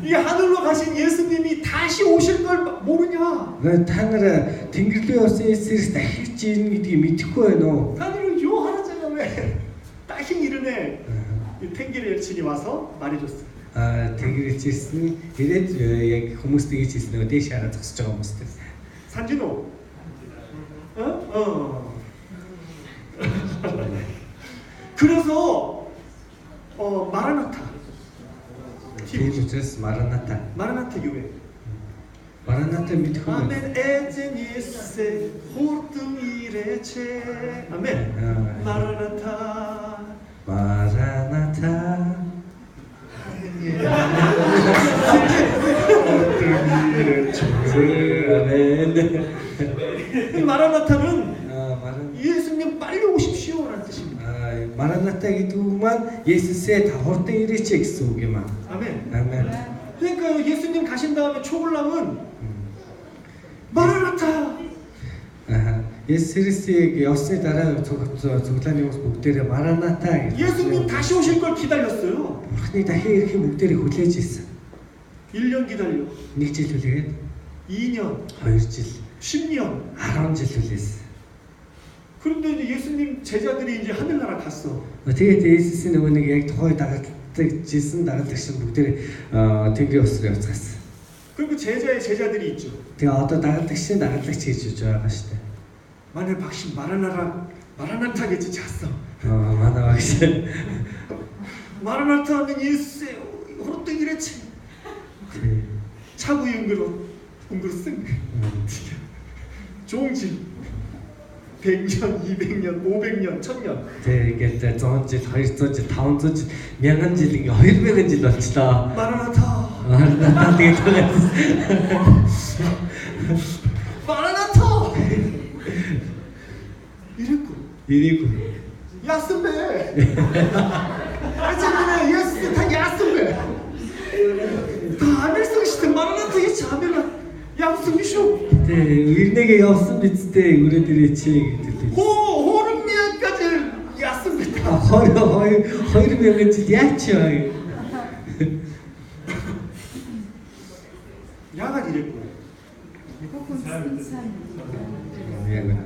이 하늘로 가신 예수님이 다시 오실 걸 모르냐? Та нар Тэнгэрийн усын Есүс дахиж ирнэ гэдгийг мэдэхгүй байна уу? 하늘을 요 하르자가 왜? 따킹 이르네. 이 탱기의 여친이 와서 말해줬어. Тэнгэрээс ирсэн ирээд яг хүмүүст тэгж хэлсэн нөгөө дээш хараад зогсож байгаа хүмүүстэй. 산진호. 그래서 마라나타. Тийм учраас Мараната 교회. Мараната мэдэх юм. 아멘 에제니세 호르이레체. 아멘. 마라나타. 이 마라나타는 예수님 빨리 오십시오라는 뜻입니다. Мараната гэдэг үг маань Есүсээ та хурдан ирээч гэсэн үг юм аа. 아멘. 아멘. 그러니까 예수님 가신 다음에 초불람은 마라나타. Есүс Христийг явсны дараа цуглааны хүмүүс бүгдээрээ Мараната гэж. 예수님 다시 오실 걸 기다렸어요. Бурхны дахин ирэхийг бүгдээрээ хүлээж ирсэн. 1년 기다려. 1 жил хүлээгээд 2년, 2 жил, 10년. 10 жил хүлээсэн. 그런데 이제 예수님 제자들이 이제 하늘나라 갔어. Тэгээд Есүсийн нөгөө нэг яг тухай дагалдагч бүгдээрээ Тэнгэрийн усруу явцгаасан. 그리고 제자의 제자들이 있죠. Тэгээ одоо дагалдагч хийж үж байгаа шүү дээ. 만일 박신 마라나타겠지 잤어. Манай багш. 마라나타 하면 예수의 호르떡이랬지. 차고 웅그러 쓴 종지 100년, 200년, 500년, 1000년. Тэгээд 100 жил, 200 жил, 500 жил, 1000 жил ингээ 2000 жил болчлоо. 마라나타. Мараната тэгээд 마라나타. 이랬고. 야스베. 아침에 예수 다 야스베. 다 아멜성시대 마라나타 예치 아멜라 양승이쇼. 네, 일내게 явсан бидтэй өрөөд ирээч гэдэг. 호르미아까지 야스베다. 2000 жил яач вэ? 야가 이랬고. Яг үнэ.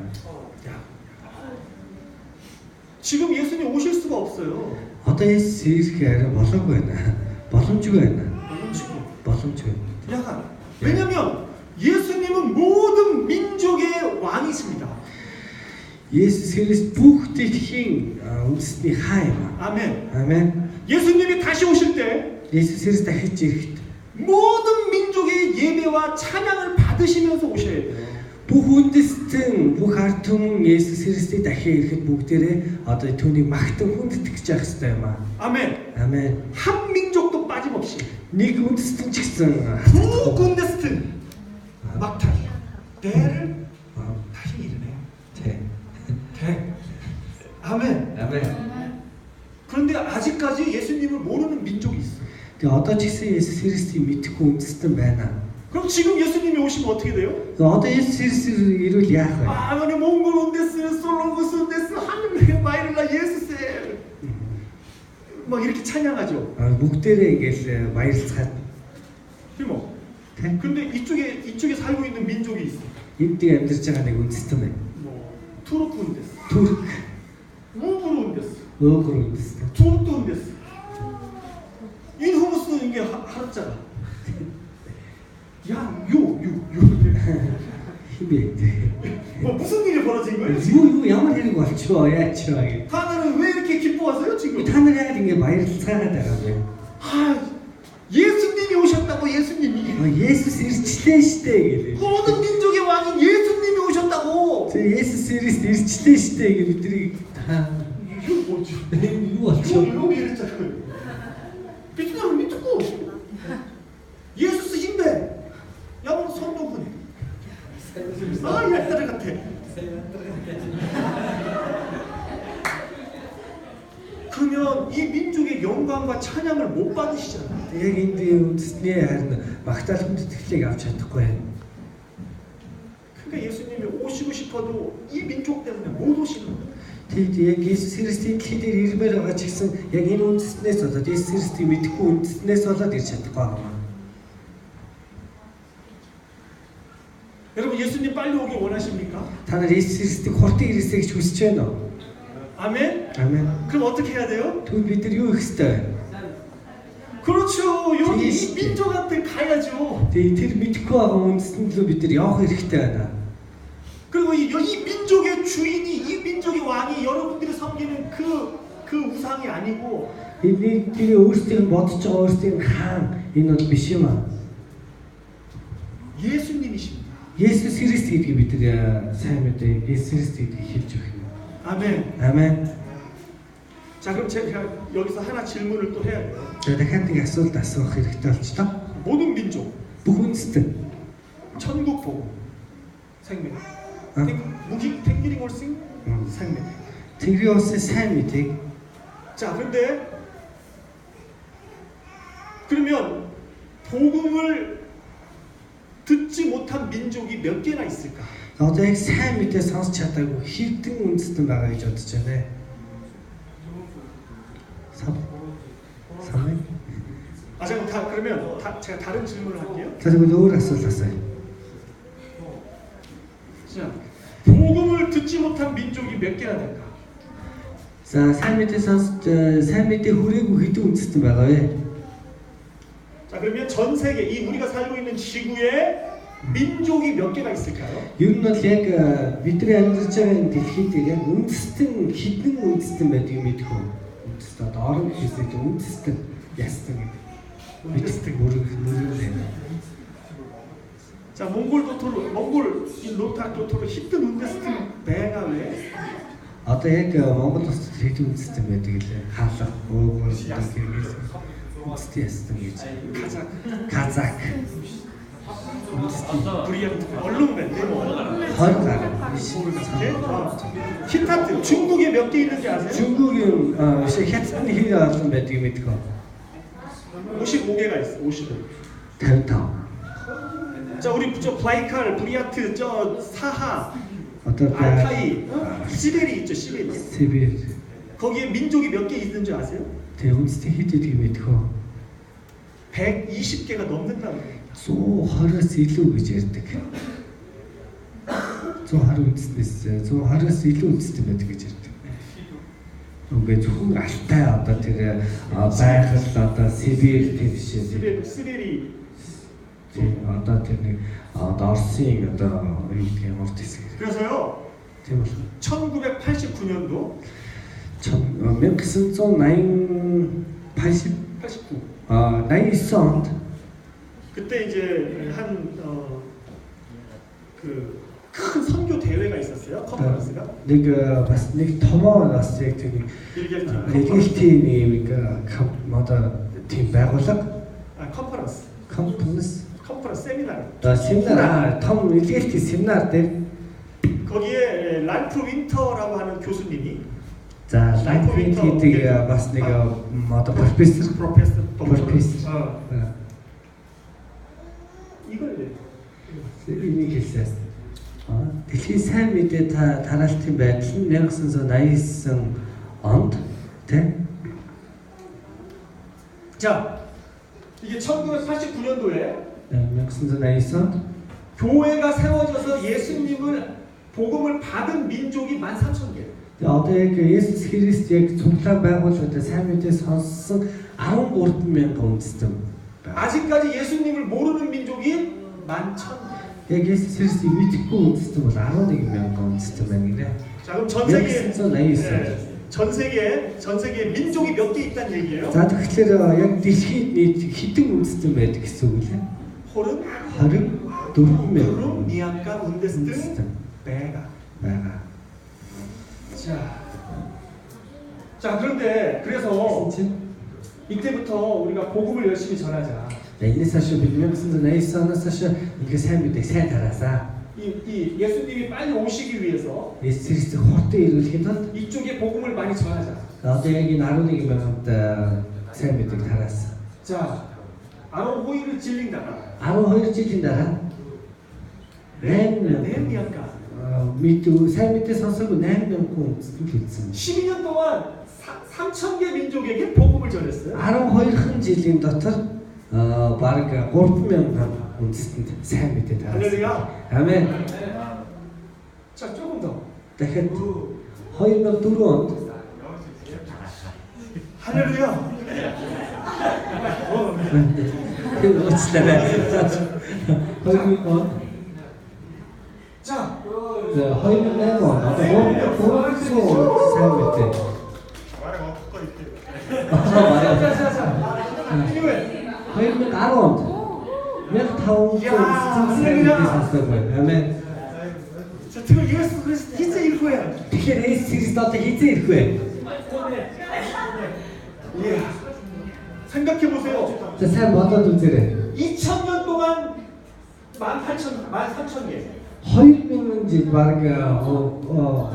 지금 예수님 오실 수가 없어요. Одоо Есүс ирэх арай болоогүй байна. боломжгүй байна. боломжгүй. 약간 왜냐면 예수님은 모든 민족의 왕이십니다. Есүс Христ бүх дэлхийн үндэсний хаа юм. 아멘. Амен. 예수님이 다시 오실 때 Есүс Христ дахиж ирэхэд 모든 민족의 예배와 찬양을 받으시면서 오셔야 돼요. бүх үндэстэн бүх ард түмэн Есүс Христийг дахин ирэхэд бүгдээрээ одоо түүнийг магтан хүндэтгэж явах хэрэгтэй юм аа. 아멘. Амен. 한 민족도 빠짐없이 Нэг үндэстэн ч гэсэн 군데스트 막타 때를 다시 이르네요. 대. 아멘. 아멘. 그런데 아직까지 예수님을 모르는 민족이 있어. Тэгээ одоо ч гэсэн Есүс Христийг мэдхгүй үндэстэн байна. 그럼 지금 예수님이 오시면 어떻게 돼요? Одоо Есүс Христ ирвэл яах вэ? 아멘. 몽골 온데스, 솔로고스 온데스, 하늘의 마이르라 예수세. 막 이렇게 찬양하죠. Бүгдээрээ ингээл баярлцгаад. 뭐. 네? 근데 이쪽에 살고 있는 민족이 있어. Энд амьдарч байгаа нэг үндэстэн байна. 뭐 투르크 온데스, Түрк, 우브르 온데스, Өөгөр үндэстэн. 투르크 온데스. 인후무스 이게 하루자가. 야, 요. Хибээ. 뭐 무슨 일이 벌어진 거예요? Юу ямар хэрэг болчихоо яач вэ? 하나는 왜 이렇게 기뻐하세요 지금? Та нар яагаад ингэ баярлцаад байгаа вэ? 아, 예수님이 오셨다고 예수님이. Есүс ирчлээ штэ гэлээ. 모든 민족의 왕인 예수님이 오셨다고. Есүс Христ ирчлээ штэ гэж бидний та 이거 뭐지? юу болчихоо? 이거 이랬잖아요. 비트나를 믿고 예수스 힘배. 야뭐 선동군이. 아, 옛날 같아. 그러면 이 민족의 영광과 찬양을 못 받으시잖아요. Яг энд үндэсний харин магтаал хүндэтгэлийг авч чадахгүй. 그러니까 예수님이 오시고 싶어도 이 민족 때문에 못 오시는 거예요. Тэгэд яг Есүс Христийн дэлхий дээр ирмээр байгаа ч гэсэн яг энэ үндэснээс болоод Есүс Христийг мэдхгүй үндэснээс болоод ирж чадахгүй байна. 여러분 예수님 빨리 오길 원하십니까? Та нар Есүс Христийг хурдан ирээсэй гэж хүсэж байна уу? 아멘. Амен. 그럼 어떻게 해야 돼요? Тэгвэл бид нар юу хийх ёстой вэ? 그렇죠. 여기 이 예수. 민족한테 가야죠. Тэгээ тэр мэдхгүй байгаа үндэстэнд рүү бид нар явах хэрэгтэй байна. 그리고 이 민족의 주인이 이 민족의 왕이 여러분들이 섬기는 그 우상이 아니고 Энийг тэр өөрсдийн бодож байгаа өөрсдийн хаан энэ бол биш юм аа. 예수님이십니다. Есүс Христ гэдгийг бид нар сайн мэдээ. Есүс Христ гэдгийг хэлж өгөх юм. 아멘. Амен. 자, 그럼 제가 여기서 하나 질문을 또 해야 돼요. За дахиад нэг асуулт асуух хэрэгтэй болчлоо. 모든 민족 Бүх үндэстэн 천국 보고 생명. 아. 무기 탱기링 올싱 생명. Тэнгэрийн улсын сайн мэдээг 자, 근데 그러면 복음을 듣지 못한 민족이 몇 개나 있을까? одоо яг сайн мэдээ сонсч чадаагүй хэдэн үндэстэн байгаа гэж бодож байна. Сам. 아, 그러면 제가 다른 질문을 할게요. За тэгвэл өөр асуулт асууя. 자, 복음을 듣지 못한 민족이 몇 개나 될까? За сайн мэдээ сонсч сайн мэдээ хүрээгүй хэдэн үндэстэн байгаа вэ? 자, 그러면 전 세계 이 우리가 살고 있는 지구에 민족이 몇 개가 있을까요? Ер нь бол яг бидний амьдарч байгаа энэ дэлхий дээр яг үндэстэн хэдэн үндэстэн байдгийг мэдэх үү? Үндэстэн одоо орон хэсэгт үндэстэн ястан гэдэг. үндэстэн мөрөглөө. 자, 몽골 이 로타 도토로 히든 운데스틴 배가 왜? Одоо яг Монгол улсад хэдэн үндэстэн байдаг лээ? Хаалга, өвгөн, киргиз, үндэстэн ястан гэж. Казак. 브리아트 얼룩맨 뭐. 20 гаруй. 히타트 중국에 몇 개 있는지 아세요? 중국은 хятадны хэр олон байдгийг мэдэх үү? 55개가 있어. 55. 55. 자, 우리 저 바이칼, 브리아트, 저 사하, Одоо 알타이, 시베리 있죠, 시베리. Сибирь. 거기에 민족이 몇 개 있는 줄 아세요? Тэгээ үндэстэн хэд гэдгийг мэдэх үү? 120개가 넘는다고 해요. 120-аас илүү гэж ярьдаг. 120 үндэснээс 120-аас илүү үндэстэй байдаг гэж ярьдаг. Ингээд зөвхөн алтай одоо тэр байгаль одоо Сибирь тийш 시베리 тийм одоо тэр нэг Оросын одоо юу гэдгийг урд хэсэг. 그래서요 Тийм бол 1989년도 1989 89 онд 그때 이제 큰 선교 대회가 있었어요. 컨퍼런스가. нэг бас нэг томоо бас яг тийм хэлэлтийн нэг одоо тийм байгууллага 컨퍼런스 конференс 세미나. семинар том хэлэлтийн семинар дээр 거기에 랄프 윈터라고 하는 교수님이 за лайфыг бас нэг одоо профессор 이걸 энийг хэлсэн. Дэлхийн сайн мэдээ тараалтын байдал нь 1989 онд тийм. 자, 이게 1989년도에 1989 онд 교회가 세워져서 예수님을 복음을 받은 민족이 13,000개. одоо яг Есүс Христ яг цуглаа байгууллагатай сайн мэдээ сонссон 13,000 үндэстэн байна. 아직까지 예수님을 모르는 민족이 11,000개. Яг Есүс Христийг мэдхгүй үндэстэн бол 11,000 үндэстэн байна гинэ. 자, 그럼 전 세계에 민족이 몇 개 있다는 얘기예요? За тэгэхээр яг дэлхийд нийт хэдэн үндэстэн байдаг гэсэн үг лээ? 24,000 미약간 운데스트 배가. 자, 그런데 그래서 이때부터 우리가 복음을 열심히 전하자. энэс хашаа бид 1989 оноос хашаа ингээ сайн мэдээ сайн тараасаа. 이 예수님이 빨리 오시기 위해서 Есүс Христийг хурдан ирүүлэхэд тулд 이쪽에 복음을 많이 전하자. одоо яг энэ 11,000-д сайн мэдээ тараасан. 자, 아론 호의를 질린다가 12 жилийн дараа 네미야가 мэдээ сайн мэдээ сонсоогүй 8,000 хүн үлдсэн. 12년 동안 3,000개 민족에게 복음을 전했어요. 12хан жилийн дотор баг 3,000 үндэстэнд сайн мэдээ тараасан. 할렐루야. Амен. 자, 조금 더. Дахиад 2004 онд 할렐루야. уучлаарай. 2000 он. 자, 2008 он одоо 300 сайн мэдээ. anyway. 2010 онд 1500 сайн мэдээ сонсдог байна. Амен. 자, 지금 예수 그리스도 희재 일후야. Тэгэхээр Есүс Христ одоо хизээ ирэх вэ? 예. 생각해 보세요. За сайн бодоод үзээрэй. 2000년 동안 13,000개. 2000 жил баг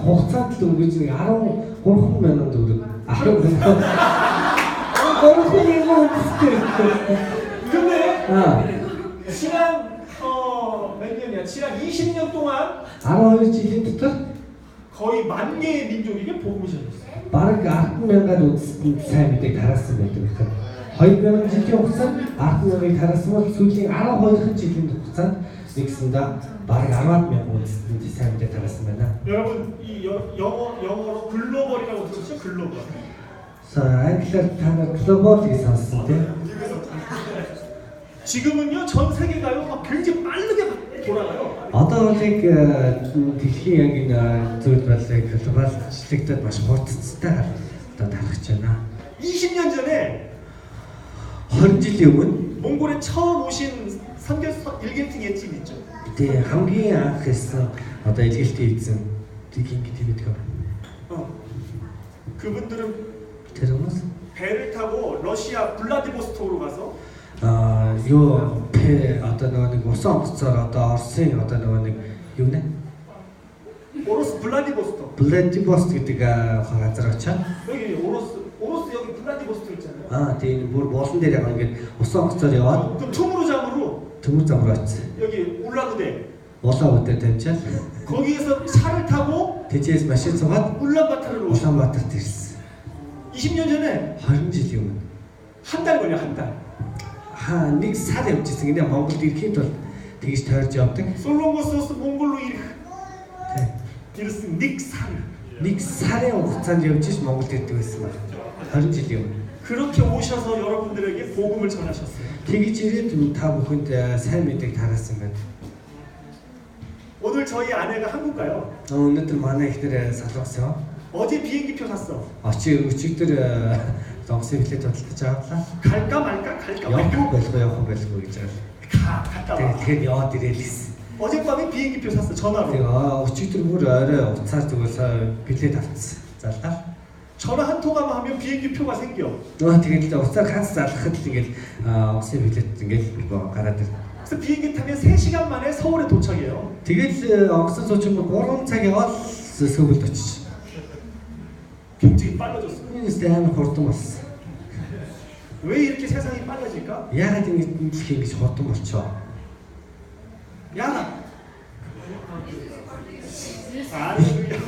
хугацаанд л өнгөж нэг 13,000 төгрөг. 13,000 근데 아. 지난 몇 년이야? 지난 20년 동안 12 жилийн дотор 거의 10,000개의 민족에게 복음을 전했어요. баг 10,000-аад үндэстэнд сайн мэдээг тараасан байдаг гэхээр 2000 жилийн хугацаанд 10,000-ыг тараасан бол сүүлийн 12 жилийн хугацаанд нэгсэндээ баг 10,000 үндэстэнд сайн мэдээг тараасан байна. 여러분 이 영어로 글로벌이라고 들으셨죠? 글로벌. англиар та нар глобал гэж сонссон тийм. 지금은요 전 세계가요 막 굉장히 빠르게 돌아가요. Одоо бол яг дэлхийн яг энэ зүйл болыг глобалчлагдаад маш хурдцтай одоо тархаж байна. 20년 전에 20 жилийн өмнө 몽골에 처음 오신 일개팅 예집 있죠. тий хамгийн анх хэлсэн одоо илгэлтийн эзэн тийм гэдэг. 그분들은 тэр хүмүүс 배를 타고 러시아 블라디보스톡으로 가서 юу одоо нэг усан онгоцоор одоо Оросын одоо нэг юу нэ? 오로스 블라디보스톡. 블라디보스톡 гэдэг газар очоод 여기 오로스 여기 블라디보스톡 있잖아요. тийм бүр болон дээр яг ингээд усан онгоцоор яваад 그럼 투무르장으로 төмөр замруу очсон. 여기 울라그데. Улаанбаатар тавьчаад 거기에서 차를 타고 тэжээс машин суугаад 울란바타르로 오셨어요. Улаанбаатарт ирсэн. 20년 전에 20 жилийн өмнө 한 달 걸려 한 달. нэг сар явж ирсэн. Монголд ирэхэд бол тэгж тойрж явдаг. 솔로모스스 몽골로 일. 이르스 닉사르. Нэг сарын хугацаанд явж иж Монголд ирдэг байсан байна. 20 жилийн өмнө. 그렇게 오셔서 여러분들에게 복음을 전하셨어요. Тэгж ирээд та бүхэнд сайн мэдээг тараасан байна. 오늘 저희 아내가 한국 가요. Өнөөдөр манай ихнэр салгасан. 어제 비행기표 샀어. Өчигдөр зонсын билет бодлож авлаа. 갈까 말까 갈까 Явах 말까. явах байлгүй гэж байгаа. 갔다 와. Тэгээд яваад ирээ л гэсэн. 어젯밤에 비행기표 샀어 전화로. Тэгээ өчигдөр бүр орой уцаар зүгээс билет авчихсан. Зарлаа. 전화 한 통화만 하면 비행기표가 생겨. Тэгээд уцаар ганц залгахад л ингээл усын билет ингээл гараад ир. 그래서 비행기 타면 3시간 만에 서울에 도착해요. Тэгэл онгоцон суучин 3 цаг яваад Сөүлд очиж. 굉장히 빨라졌어. Стэн хурдан болсон. 왜 이렇게 세상이 빨라질까? Яагаад ингэж хурдан болчихоо? 야. 할렐루야.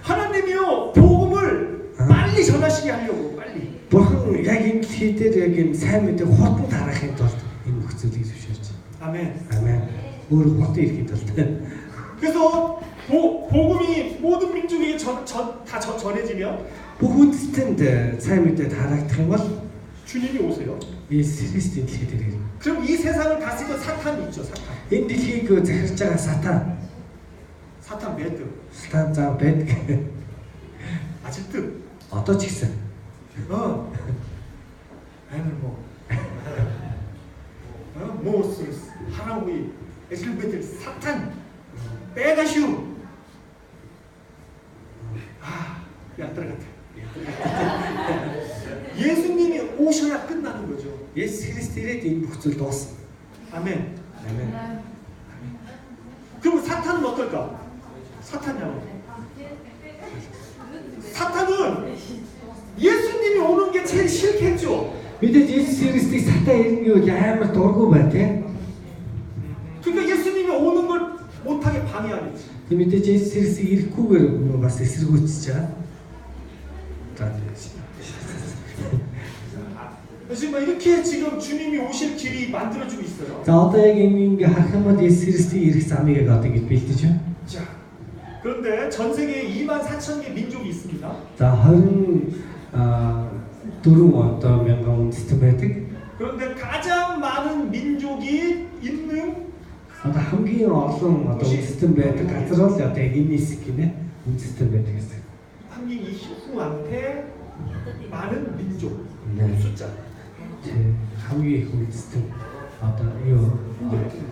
하나님이요 복음을 빨리 전하시게 하려고 빨리. Бурхан яг энэ хийдээр яг энэ сайн мэдээ хурдан тараахын тулд энэ нөхцөлийг зөвшөөрч. 아멘. Амен. Өөр хурдан ирэхин тулд. 그래서 복음이 모든 민족에게 다 전해지면 Бүх үндэстэнд сайн мэдээ тараагдах юм бол 주님이 오세요. Иесус Христийн дэлхий дээр ирнэ. 그럼 이 세상을 다스리던 사탄이 있죠. 사탄. Энэ дэлхийг захирч байгаа сатан. 사탄 매드. Сатан зав байдаг. 아직도. Одоо ч гэсэн. 아니면 모스스 하나우이 에슬베들 사탄 빼가슈. 야따라 같아. 예수님이 오셔야 끝나는 거죠. Есүс Христ ирээд энэ бүх зүйл дуусна. 아멘. Амен. 그럼 사탄은 어떨까? 사탄이요. 사탄은 예수님이 오는 게 제일 싫겠죠. Мэдээж Есүс Христийг сатан ирнэ гэвэл амар дургүй байна тийм. 그러니까 예수님이 오는 걸 못하게 방해하겠지. Тэг мэдээж Есүс Христийг ирэхгүйгээр бас эсэргүүцэж байгаа. 지금 이렇게 지금 주님이 오실 길이 만들어지고 있어요. За одоо яг ингэ харах юм бол Есүс Христийн ирэх замыг яг одоо ингэж бэлдэж байна. 자, 그런데 전 세계에 24,000개 민족이 있습니다. За 24 одоо мянган үндэстэн байдаг. 그런데 가장 많은 민족이 있는 Одоо хамгийн олон одоо үндэстэн байдаг газар бол одоо яг энэ хэсэг гинэ үндэстэн байдаг гэсэн. 한국 이 후한테 많은 민족 네. 숫자. хамгийн их үндэстэн одоо юу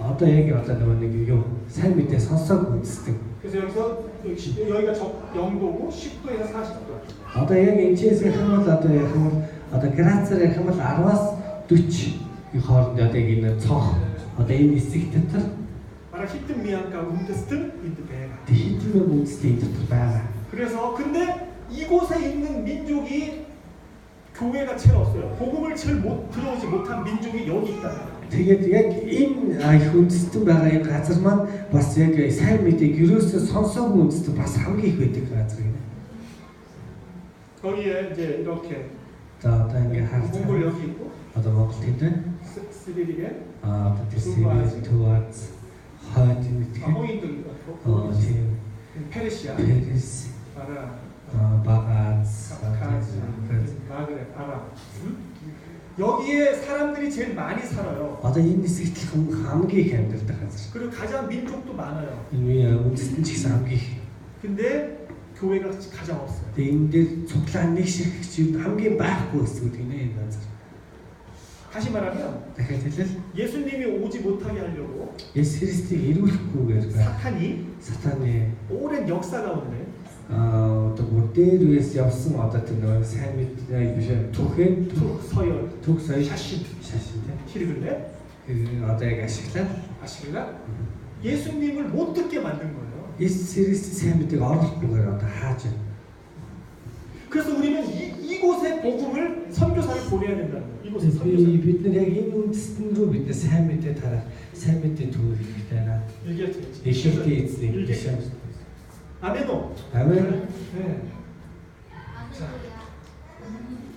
одоо яг одоо нэг юу сайн мэдээ сонсог үндэстэн. 그래서 여기가 영도고 10도에서 40도. Одоо яг энэчээс гэх юм бол одоо яг юм одоо градусаар гэх юм бол 10-аас 40 их хооронд одоо яг энэ цонх одоо энэ хэсэг дотор 바로 히튼 미안가 운데스트 인드베가. хитмэг үндэстэн дотор байгаа. 그래서 근데 이곳에 있는 민족이 교회가 제일 없어요. 복음을 제일 못 들어오지 못한 민족이 여기 있다. Тэгээд яг энэ их үндэстэн байгаа энэ газар маань бас яг сайн мэдээг ерөөсөө сонсоогүй үндэстэн бас хамгийн их байдаг газар гинэ. 거기에 이제 이렇게 За одоо ингэ харж 몽골 여기 있고 одоо Монгол тэнд байна. 스리리게 Одоо тэр Сибирь Туваз хойд мэдээ. 홍인도 있고 тийм 페르시아 Перес 바라 Багааз 마그레 아라 여기에 사람들이 제일 많이 살아요. Одоо энэ хэсэгт хамгийн их амьдардаг газар. 그리고 가장 민족도 많아요. Энэ үндэстэн ч гэсэн хамгийн их. 근데 교회가 가장 없어요. Тэгээ энэ дээр цуглаан нэг шиг хамгийн байхгүй хэсгүүд гинэ энэ газар. 다시 말하면 дахиад хэлэл 예수님이 오지 못하게 하려고 Есүс Христийг ирүүлэхгүйгээр сатаны 오랜 역사 가운데 одоо бүр дээр үес явсан одоо тэр нэг сайн мэдээ биш түүхэн 서열 түүх соёл 샤신 шашин тийм. 히르글레 Одоо яг ашиглаад 아시글라 예수님을 못 듣게 만든 거예요. Есүс Христийн сайн мэдээг оруулахгүйгээр одоо хааж байна. 그래서 우리는 이곳에 복음을 선교사를 보내야 된다는 거예요. 이곳에 선교사. бид нар яг энэ үндэстэн рүү бид сайн мэдээ тарах, сайн мэдээ түүх хэрэгтэй байна. Эшилтэй эзний гişэн. 아멘오. 아멘. 네.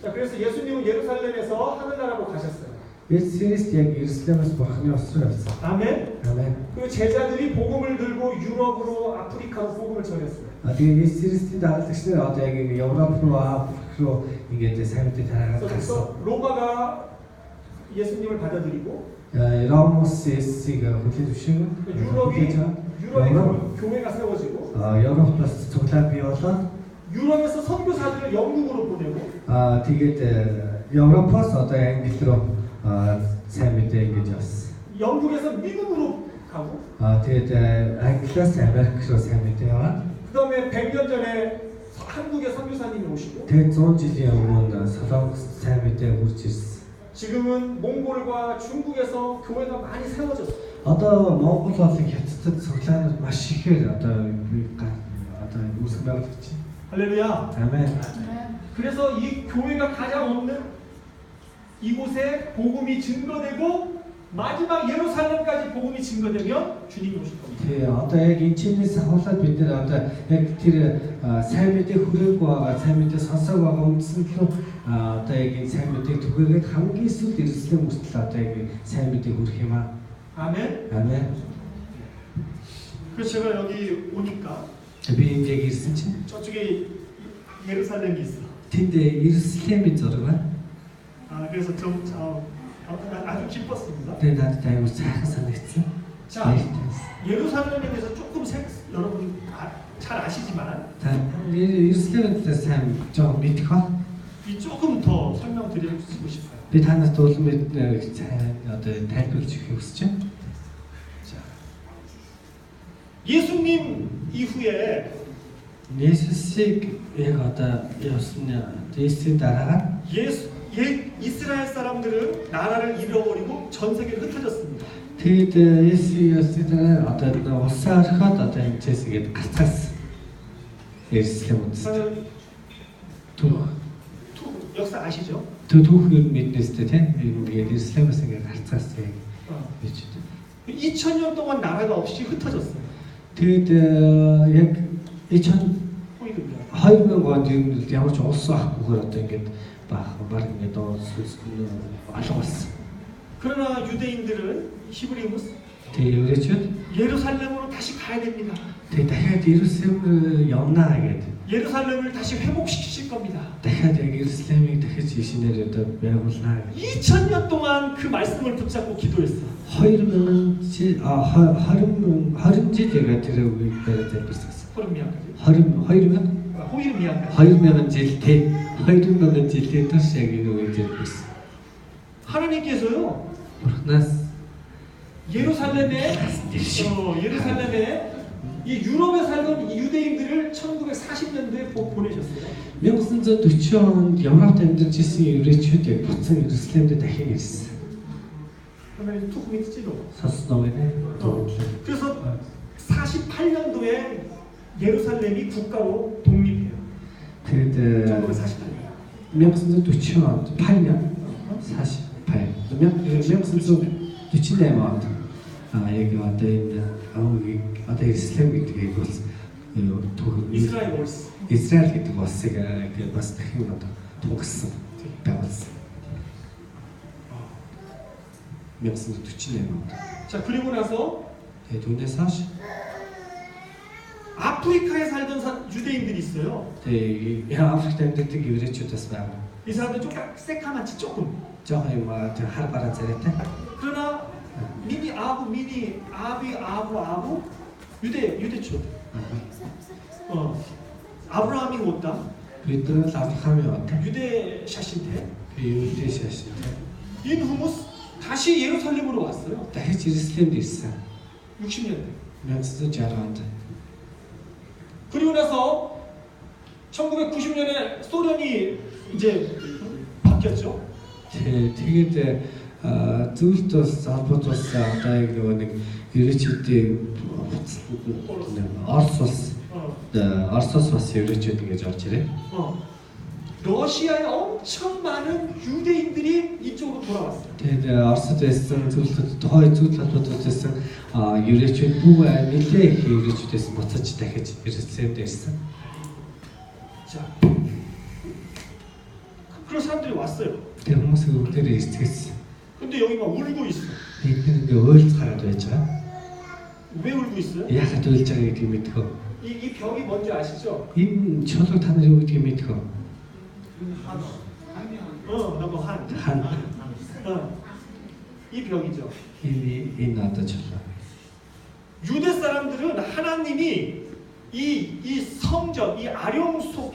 자, 그래서 예수님은 예루살렘에서 하늘나라로 가셨어요. 예수 그리스도 яг Иерусалимаас бурхны осроо явсан. 아멘. 아멘. 그 제자들이 복음을 들고 유럽으로 아프리카로 복음을 전했어요. Тэгээ 예수 Кристийн дагалдагч нар одоо яг ингэ Европ руу Африк руу ингээд сайн мэдээ тараагаад 그래서 гасан. 로마가 예수님을 받아들이고 Ромос Есийг хүлээж зөвшөөрөн 유럽이 교회가 세워지고 Европ бас цуглаа бий болоод 유럽에서 선교사들을 영국으로 보내고 тэгээд Европоос одоо Англи руу сайн мэдээ ингэж явсан. 영국에서 미국으로 가고 тэгээд Англиас Америк руу сайн мэдээ яваад 그다음에 100년 전에 한국에 선교사님이 오시고 тэгээд 100 жилийн өмнө Солонгос сайн мэдээ хүрч ирсэн. 지금은 몽골과 중국에서 교회가 많이 세워졌어요. Одоо Монгол болон Хятадд цуглаанууд маш ихээр одоо үүсгэн байгуулагдаж байна. 할렐루야. 아멘. 그래서 이 교회가 가장 없는 이곳에 복음이 증거되고 마지막 예루살렘까지 복음이 증거되면 주님이 오실 겁니다. Тэгээ одоо яг энэ чинээс ахуулаад бид нэр одоо яг тэр сайн мэдээ хүрээгүй байгаа, сайн мэдээ сонсоог байгаа үндсэн рүү одоо яг энэ сайн мэдээг түгээгээд хамгийн сүүлд Иерусалим хүртэл одоо яг сайн мэдээ хүрэх юм аа. 아멘. 아멘. 그래서 제가 여기 오니까 Би энд яг ирсэн чинь 저쪽에 예루살렘이 있어. тэнд Иерусалимийн зураг байна. 그래서 좀 아주 기뻤습니다. Тэгээ надад аюул сайхан санагдсан. 자, 예루살렘에 대해서 조금 여러분 잘 아시지만 Иерусалимд сайн жоохон мэдэх ба. 이 조금 더 설명드리고 싶어요. Би танаас дуулан мэднэ сайн одоо тайлбарлаж өгөх хүсэж байна. 자, 예수님 이후에 예수식 яг одоо явсан Есүсийн дараагаар 이스라엘 사람들은 나라를 잃어버리고 전 세계로 흩어졌습니다. тэгээд Есүсийн дараа одоо улсаа орхиод одоо эмчээс гээд гарцаас Иерусалим үзсэн. 역사 아시죠? Түүхээр мэднэстэй тийм ингээд Иерусалимаас ингээд гарцаас гэж. 2000년 동안 나라가 없이 흩어졌어요. тэгээд яг 2000 онд ямар ч улс авахгүйгээр одоо ингээд баг ингээд алга болсон. 그러나 유대인들은 히브리무스 тэгээд еврейчүүд 예루살렘으로 다시 가야 됩니다. тэгээд дахиад Иерусалим явнаа гэдэг. 예루살렘을 다시 회복시키실 겁니다. дахиад яг Иерусалимыг дахиж шинээр одоо байгуулнаа. 2000년 동안 그 말씀을 붙잡고 기도했어. 2000 жил яг тэр үгийг бариад амьдсан. 호일미야까지. 2000 жилтэй 2000 жилийн турш яг энэ үгийг барьсан. 하나님께서요. Бурханаас 예루살렘에 이 유럽에 살던 이 유대인들을 1940년대에 보내셨어요. 1940 онд Европт амьдарч ирсэн еврейчүүд буцан Иерусалимд дахин ирсэн. 하나님 툭 믿지도. Сонсноо гэнэ. 그래서 48년도에 예루살렘이 국가로 독립해요. Тэгээд 1940 онд 8년 1948 онд яг одоо энэ одоо Иерусалим гэдгийг бол 이스라엘 월스. Израиль гэдэг улсыг бас дахин одоо тунгалсан байгуулсан. 1948 онд. 자, 그리고 나서 Тэгээд түүнээс хойш 아프리카에 살던 유대인들이 있어요. тэгээд Африкт амьдардаг еврейчүүдээс байна. 이 사람들 조금 새까맣지 조금. жоохон юм хар бараа царайтай. 그러나 아부 유대촌. 아브라함이 온 땅. бид нар л Авраамын одоо 유대 샤신테. 유대 샤신테. 인후무스 다시 예루살렘으로 왔어요. дахиж Иерусалимд ирсэн. 60년대. 1960 онд. 그리고 나서 1990년에 소련이 이제 바뀌었죠. Тэгээд зөвлөлт бас холбоот бас одоо яг нэг еврейчүүдийн Оросоос бас еврейчүүд ингэж орж ирээ. 러시아에 엄청 많은 유대인들이 이쪽으로 돌아왔어요. Тэгээд Оросд байсан зөвлөлт тухайн зөвлөлт холбоот байсан еврейчүүд бүх нэлээ их еврейчүүдээс буцаж дахиж Иерусалимд ирсэн. 자, 그런 사람들이 왔어요. Тэр хүмүүс өөртөө эцгэсэн. 근데 여기 막 울고 있어. Эдгээр ойлцгаад байж байгаа. 왜 울고 있어요? Яагаад үйлж байгаа гэдгийг мэдэх. 이 벽이 뭔지 아시죠? Энэ чулуу та нар юу гэдгийг мэдэх. 너무 한. 이 벽이죠. Энэ одоо чулуу. 유대 사람들은 하나님이 이 성전, 이 아령솜,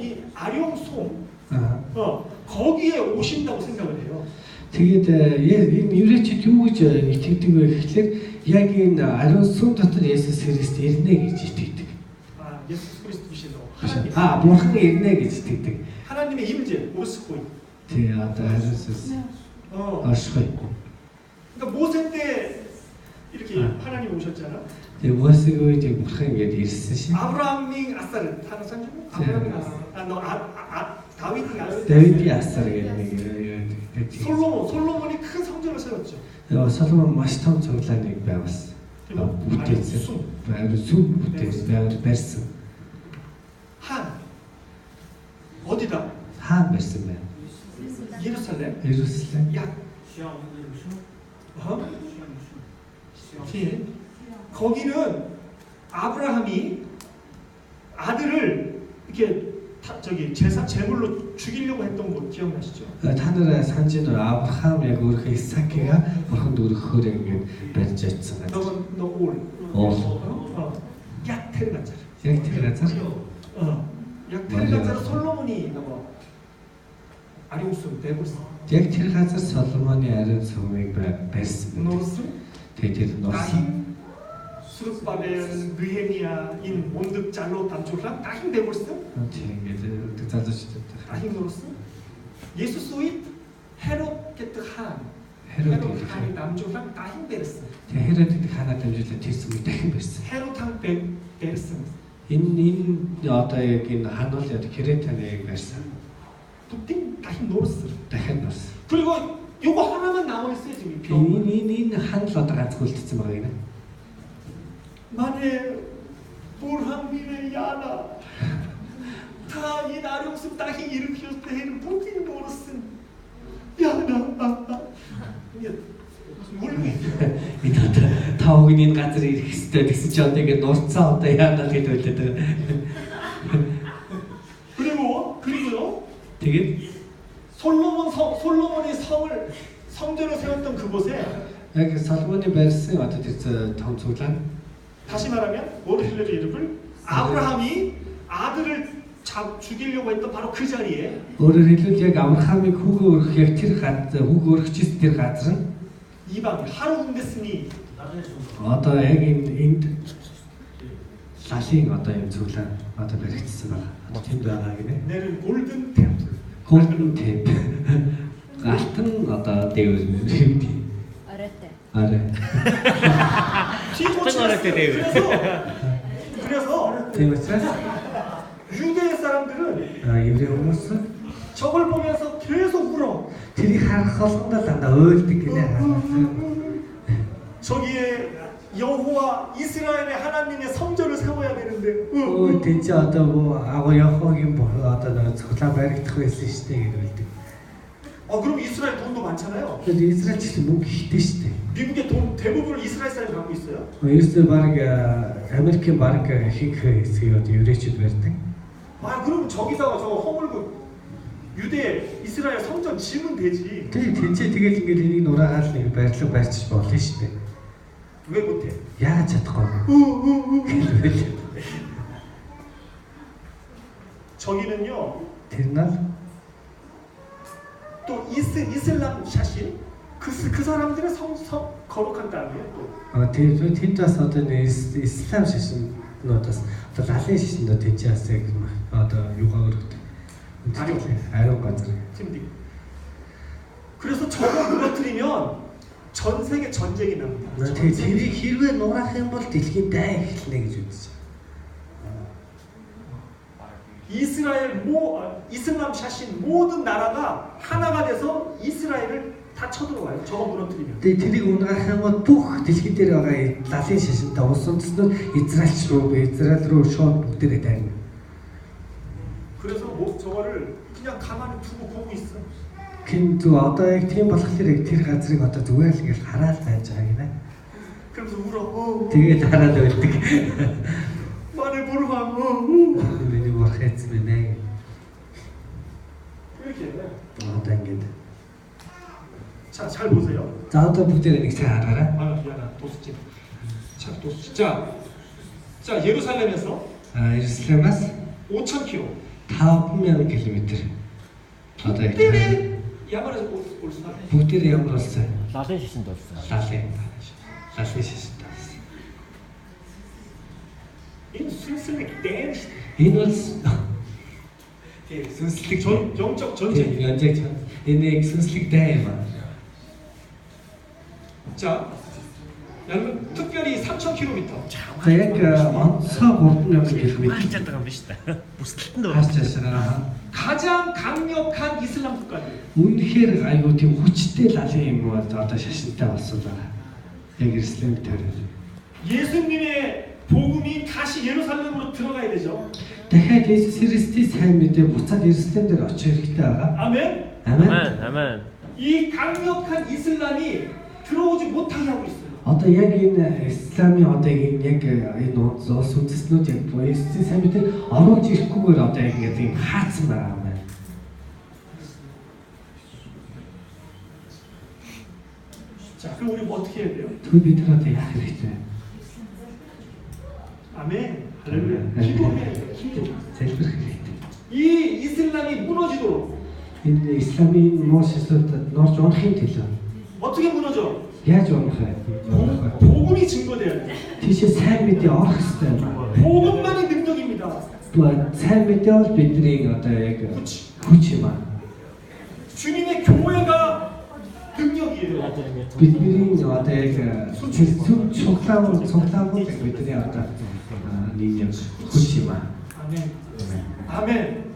거기에 오신다고 생각을 해요. Тэгээд энэ еврейчүүд юу гэж итгэдэг вэ гэхлээр яг энэ ариун сүм дотор Есүс Христ ирнэ гэж итгэдэг. 예수 그리스도시로 бурхан ирнэ гэж итгэдэг. 하나님의 임재, 모스코이. Тэ одоо Есүс ашгүй. 그러니까 모세 때 이렇게 하나님 오셨잖아. Тэгээ Мосег үед бурхан ингэж ирсэн шин. 아브라함이 아사르 하는 선지고 아브라함이 다윗이 아사르. 다윗이 아사르 гэдэг. 솔로몬이 큰 성전을 세웠죠. Соломон маш том цуглааныг байгуулсан. Бүтээсэн. сүм бүтээсэн, барьсан. 한 어디다? хаан барьсан байна. 예루살렘. Иерусалим. 약. 거기는 아브라함이 아들을 이렇게 제물로 죽이려고 했던 거 기억나시죠? Та нар санаж байна уу? Авраам яг өөрийнхөө Исаакийг бурханд өргөхөөр ингэж барьж чадсан. 너 올. 약 테르가짜르. Яг тэр газар. 약 테르가짜르 솔로몬이 아리우스 베고스. Яг тэр газар Соломоны ариун сүмийг барьсан. 노스. Тэгээд нурсан. 수르바벨, 느헤미야, 인 몬득 잘로 단초랑 다힘 베고스. Тэгээд залуучууд 다힘 노스. 예수 소위 헤롯 게트 한. 헤롯 한이 남조랑 다힘 베르스. 헤롯이 하나 дамжуулаад тэр сүмийг дахин барьсан. 헤롯한 베르스. Энэ одоо яг энэ хан бол яг Кретаныг барьсан. 북딩 다힘 노스. дахин нурсан. 그리고 요거 하나만 나와 있어요 지금 이 벽. Энэ хан л одоо ганц үлдсэн байгаа юм. 만에 불한민의 야나 다이 나룡습 다히 일으켰을 때는 북딩 노르슨 야나 Энэ тавгийн энэ газар ирэх хэрэгтэй гэсэн ч одоо ингэ нурцсан одоо яана л гэдэг байлаа. 그리고요. Тэгээд 솔로몬이 성전을 세웠던 그곳에 яг Соломоны барьсан одоо тэр том цуглаан 다시 말하면 오르힐레의 이름을 아브라함이 아들을 죽이려고 했던 바로 그 자리에 өөрөөр хэлбэл яг Авраамыг хүүгээ өргөх яг тэр газар хүүгээ өргөжсэн тэр газар нь 이방 하루 군데스니 одоо яг энд лалын одоо юм цуглаан одоо баригдсан байна. Одоо тэнд байгаа гинэ. 내는 골든 템플. Golden Temple. Алтан одоо дэвэр юм тийм. 아래. 그래서 유대 사람들은 еврей хүмүүс 저걸 보면서 계속 울어. тэрийг харах болгондоо дандаа ойлдог гинэ. 저기에 여호와 이스라엘의 하나님의 성전을 세워야 되는데. тэнцээ одоо агуу Яхогийн одоо цуглаан баригдах байсан шүү дээ гэж хэлдэг. 그럼 이스라엘 돈도 많잖아요. 근데 이스라엘 지금 мөнгө ихтэй шүү дээ. 미국의 돈 대부분을 이스라엘 사람이 갖고 있어요. 이스라엘 баг Америкийн баг ихэнх хэсгийг одоо еврейчүүд барьдаг. 그럼 저기다가 저거 허물고 유대 이스라엘 성전 지으면 되지. тэнцээ тэгэл ингээд энийг нураагаал нэг барилга барьчих болно шүү дээ. 왜 못해? Яаж чадахгүй. 저기는요. тэрнал 또 이슬람 샤신 그 사람들의 성 거룩한 땅이에요. 또. тэнд бас одоо ислам шашиннуудаас одоо лалын шашинд тэнцээ бас яг одоо юугаар өргөдөг. ариун газар. 그래서 저거 무너뜨리면 전 세계 전쟁이 납니다. тэрийг хэрвээ нураах юм бол дэлхийн дай эхэлнэ гэж үзэж. 이슬람 샤신 모든 나라가 하나가 돼서 이스라엘을 다 쳐들어와요. 저거 무너뜨리면. тэрийг унгаах юм бол бүх дэлхий дээр байгаа лалын шашинтай улс үндэстнүүд Израиль руу шууд бүгдээрээ дайна. 그래서 저거를 그냥 가만히 두고 보고 있어. କିନ୍ତୁ одоо яг тийм болохоор яг тэр газрыг одоо зүгээр л ингэж хараад байж байгаа гинэ. 그러면서 울어. Тэгээд хараад байдаг. 말해 보러 Миний бурхан эзэн минь ээ. 이렇게. Одоо ингэж. 자, 잘 보세요. За одоо бүгдээ нэг сайн хараарай. 아, 미안하. 도수집. 자, 도수집. 자, 예루살렘에서 Иерусалимаас 5,000km. 5000 км. Одоо яг 야만에서 올수나. бүгдээ ямар болсон? Лалын шишинд болсон. Лалын шишин тавсан. 이 순수는 댄. Энэ бол 순수lik 영적 전쟁. 연적 전. Энэ сүнслэг дай юм аа. 자, 여러분 특별히 3,000km. За яг онцгой 3000 км. Хачаад байгаа юм биш үү? Бүсгэлтэнд Хаач яшаа. 가장 강력한 이슬람 국가들. Үнэхээр айгуу тийм хүчтэй лалын юм бол одоо шашинтай болсон байна. Яг Иерусалим дээр. 예수님의 복음이 다시 예루살렘으로 들어가야 되죠. Дахиад Иесус Христийн сайн мэдээ буцаад Иерусалим дээр очих хэрэгтэй байгаа. 아멘. Амен. 아멘. 이 강력한 이슬람이 들어오지 못하게 하고 있어요. Одоо яг энэ исламын одоо яг энэ улс үндэстнүүд яг Иесусийн сайн мэдээ оруулж ирэхгүйгээр одоо яг ингэ тийм хаацсан байгаа юм байна. 자, 그럼 우리 뭐 어떻게 해야 돼요? Тэгвэл бид нар одоо яах хэрэгтэй? 아멘. 할렐루야. 기도해야 돼요. 기도. Залбирах хэрэгтэй. 이 이슬람이 무너지도록 Энэ исламын муу шашнуудад норж унахын төлөө 어떻게 무너져? яаж унах вэ? 복음이 증거돼야 돼요. Тийшээ сайн мэдээ орох хэрэгтэй байна. 복음만이 능력입니다. Сайн мэдээ бол бидний одоо яг 그렇지. хүч юм аа. 주님의 교회가 능력이에요. Бидний одоо яг цуглаан бидний одоо нэг хүч юм аа. 아멘. 아멘.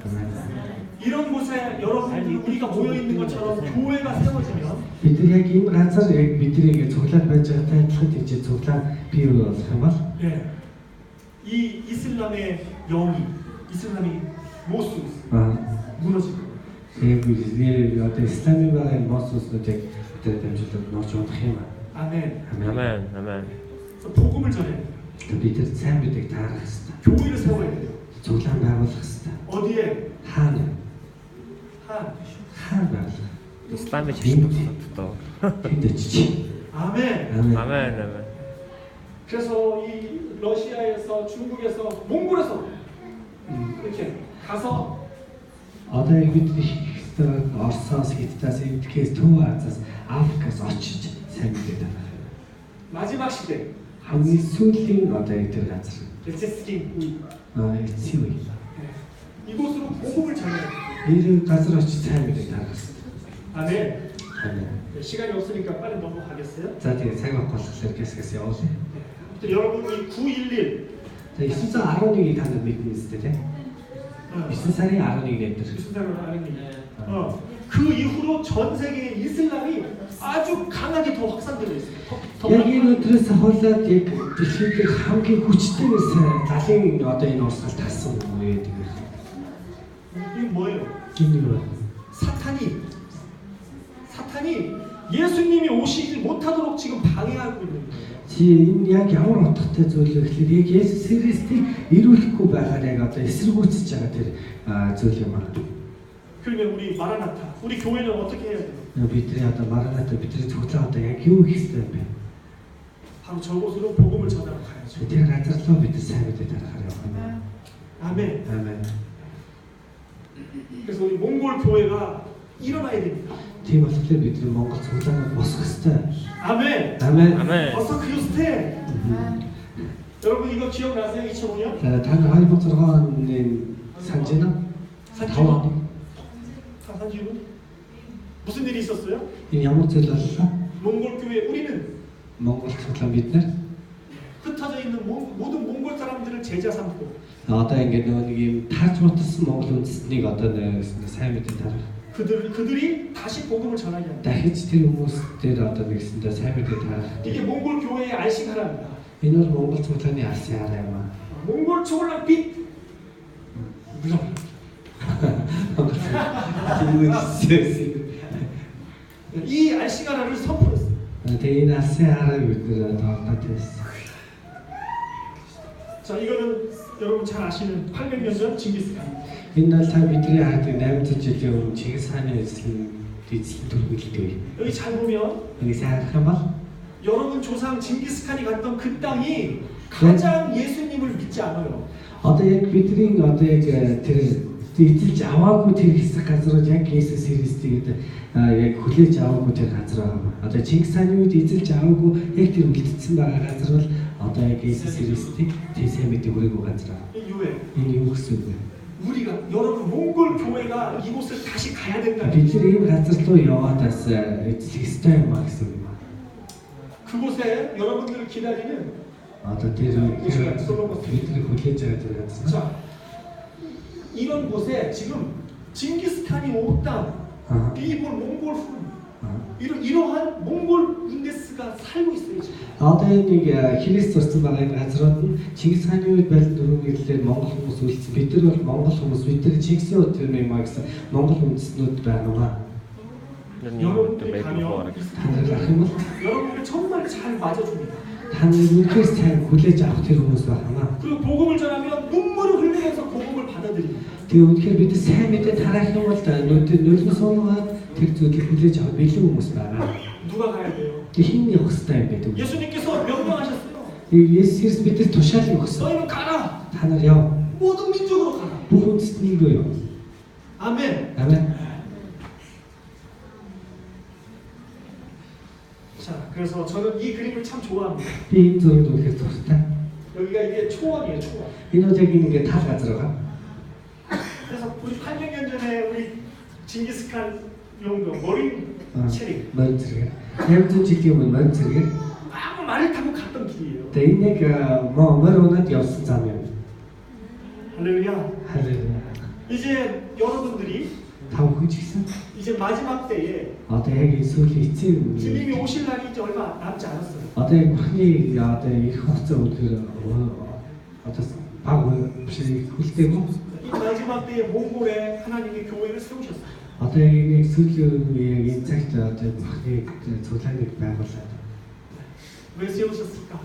이런 곳에 여러분 우리가 모여 있는 것처럼 교회가 세워지면 Бид нар яг энэ газар яг бидний ингэ цуглаад байж байгаатай адилхан тийч цуглаан бий болох юм бол 예. 이 이슬람의 영이 이슬람이 모스 무너지고 яг нэр одоо исламын байгаа мосуснууд яг тэр дамжуулаад норж унах юм аа. 아멘. 아멘. 아멘. 그래서 복음을 전해야 돼요. Бид нар сайн мэдээг таарах хэрэгтэй. 교회를 세워야 돼요. Цуглаан байгуулах хэрэгтэй. 어디에? Хаана? 한. Хаана байгуулах? исламын шишинд болсон. Тэнд очиж. 아멘. Амен. 아멘. 아멘. 그래서 이 러시아에서 중국에서 몽골에서 이렇게 가서 Одоо яг бид ихтэй Оросоос, Хятадаас, Индикээс, Төв Азиас, Африкаас очиж сайн мэдээ таарах. 마지막 시대 Хамгийн сүүлийн одоо яг тэр газар. 레체스킨 Эцсийн үе. 이곳으로 복음을 전해야 돼요. Энэ газар очиж сайн мэдээ таарах хэрэгтэй. 아멘. Амен. 시간이 없으니까 빨리 넘어가겠어요. За тэгээ цаг авахгүй гэсгээс явуулъя. 또 여러분 이 911 За 911-ийг та нар мэднэ үстэй тийм. 9 сарын 11-нд дээр. 무슨 단어를 아는 게 그 이후로 전 세계의 이슬람이 아주 강하게 더 확산되고 있어요. Яг энэ өдрөөс хавуулаад яг дэлхийд дэх хамгийн хүчтэйгээс залын одоо энэ урсгал тассан үе гэдэг. 이게 뭐예요? Энэ юу вэ? 사탄이 예수님이 오시지 못하도록 지금 방해하고 있는 거예요. Чи энэ яг ямар утгатай зүйл вэ гэхээр яг Есүс Христийг ирүүлэхгүй байгаар яг одоо эсэргүүцэж байгаа тэр зүйл юм аа. 그러면 우리 마라나타, 우리 교회는 어떻게 해야 돼요? Бидний одоо мараната бидний цуглаа одоо яг юу хийх ёстой юм бэ? 바로 저곳으로 복음을 전하러 가야죠. Тэр газар руу бид сайн мэдээ тарахаар явах юм. 아멘. Амен. 그래서 우리 몽골 교회가 일어나야 됩니다. Тийм болохоор бидний Монгол цуглаанууд босох ёстой. 아멘. Амен. 아멘. 어서 그리스도에. 여러분 이거 기억나세요? 2005년? За та 2006 оны санаж байна? 산지로? 산지로? 무슨 일이 있었어요? Энэ ямар зүйл боллоо? 몽골 교회 우리는 Монгол цуглаан бид нар 흩어져 있는 모든 몽골 사람들을 제자 삼고 одоо ингээд нэг юм тарж мутсан Монгол үндэстнийг одоо сайн мэдээ тарах. 그들이 다시 복음을 전하게 합니다. Дахиж тэр хүмүүстээр одоо нэгсэндээ сайн мэдээ тарах. 이게 몽골 교회의 알씨가랍니다. Энэ бол Монгол цуглааны алсын хараа юм аа. 몽골 초월랑 빛. Монгол цуглааны 이 알시가라를 선포했어요. Тэгээ энэ алсын хараа бид нэр тоолоод байсан. 자, 이거는 여러분 잘 아시는 800년 전 징기스칸. Энэ бол та бидний хардаг 800 жилийн өмнө Чингис хааны эзлэн төрүүлдэг. 여기 잘 보면 여기 сайн харах юм бол 여러분 조상 징기스칸이 갔던 그 땅이 가장 예수님을 믿지 않아요. одоо яг бидний одоо яг тэр эзэлж аваагүй тэр хэсэг газар яг Иесус Христийг яг хүлээж аваагүй тэр газар байна. Одоо Чингис хааны үед эзэлж аваагүй яг тэр үлдсэн байгаа газар бол одоо яг Иесус Христийг тэр сайн мэдээ хүрээгүй газар байна. 이게 왜? Энэ юу гэсэн үг вэ? 우리가 여러분 몽골 교회가 이곳을 다시 가야 된다는 бид нар ийм газар руу яваад бас эзлэх ёстой юм а гэсэн үг. 그곳에 여러분들을 기다리는 одоо тэр бидний хүлээж аваад байгаа газар. 자, 이런 곳에 지금 징기스칸이 온 땅, 비볼 몽골 후 이러한 몽골 군대스가 살고 있어요 지금. Одоо нэг Христ сурсан байгаа энэ газрууд нь Чингис хааны үед байлд дөрөв гэрлээр Монгол хүмүүс үлдсэн. Бид нар бол Монгол хүмүүс, бид нар Чингисийн үед тэр юм аа гэсэн Монгол үндэстнүүд байна. 여러분들이 가면 여러분들 정말 잘 맞아줍니다. та нар үнэхээр сайн хүлээж авах тэр хүмүүс байна. 그리고 복음을 전하면 눈물을 흘리면서 복음을 받아들입니다. Тэгээ үнэхээр бид сайн мэдээ тараах юм бол нүдэн суугаад тэр зүйлийг хүлээж авах бэлэн хүмүүс байна. 누가 가야 돼요? Тэг хин явах хэрэгтэй юм байдаг. 예수님께서 명령하셨어요. Есүс Христ бидэд тушаал өгсөн. 너희는 가라. Та нар яв. 모든 민족으로 가라. бүх үндэстнийг рүү яв. 아멘. 아멘. 자, 그래서 저는 이 그림을 참 좋아합니다. 이 인도를 이렇게 뒀다. 여기가 이게 초원이에요, 초원. 인도적인 게 다 가들어가. 그래서 우리 800년 전에 우리 징기스칸 용도 머린 체리. 먼지게. 햄도 지키면 먼지게. 막 말을 타고 갔던 길이에요. 대인네가 뭐 머로는 없은 자면. 할렐루야. 할렐루야. 이제 여러분들이 다 오직선. 이제 마지막 때에 어떻게 소리지? 주님이 오실 날이 이제 얼마 남지 않았어요. 어떻게 많이 어떻게 이거서 어떻게 방을 혹시 굴때고? 이 마지막 때에 몽골에 하나님이 교회를 세우셨어요. 어떻게 이 소리의 인자도 어떻게 많이 조사를 배웠어요. 왜 세우셨을까?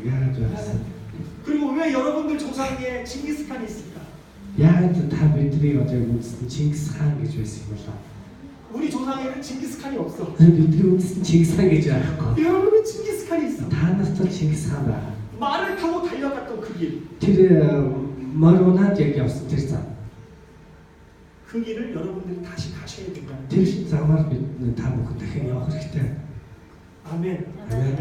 여러 가지. 그리고 왜 여러분들 조상에 징기스칸이 있을까? 야도 다 믿들이 어제 무슨 징기스칸 게 좋았습니다. 우리 조상에는 징기스칸이 없어. 믿들이 무슨 징기스칸 게 좋았고. 여러분은 징기스칸이 있어. 다 나서 징기스칸다. 말을 타고 달려갔던 그 길. 그 머로나 얘기 없어 들자. 그 길을 여러분들이 다시 가셔야 된다는. 대신 자말 믿는 다 먹고 다 해요 그렇게. 아멘. 아멘.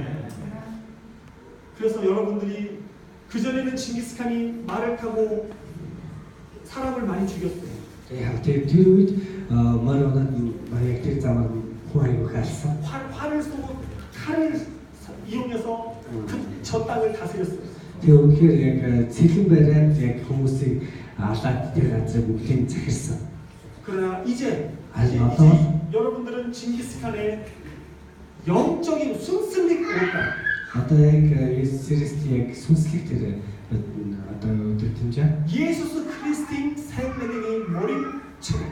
그래서 여러분들이 그 전에는 징기스칸이 말을 타고 사람을 많이 죽였어요. 야, 뒤로 머로나 만약 들 자말 호하이고 갔어. 활을 쏘고 칼을 이용해서 저 땅을 다스렸어요. Тэгээ яг цэлэн бариад яг хүмүүсийг алаад тэр газрыг бүгдийг захирсан. 그러나 이제 여러분들은 징기스칸의 영적인 순슬릭 올까? Одоо яг Есүс яг сүнслэг тэр одоо өдөртөмж. 예수스 크리스팅 생명의 머리처럼.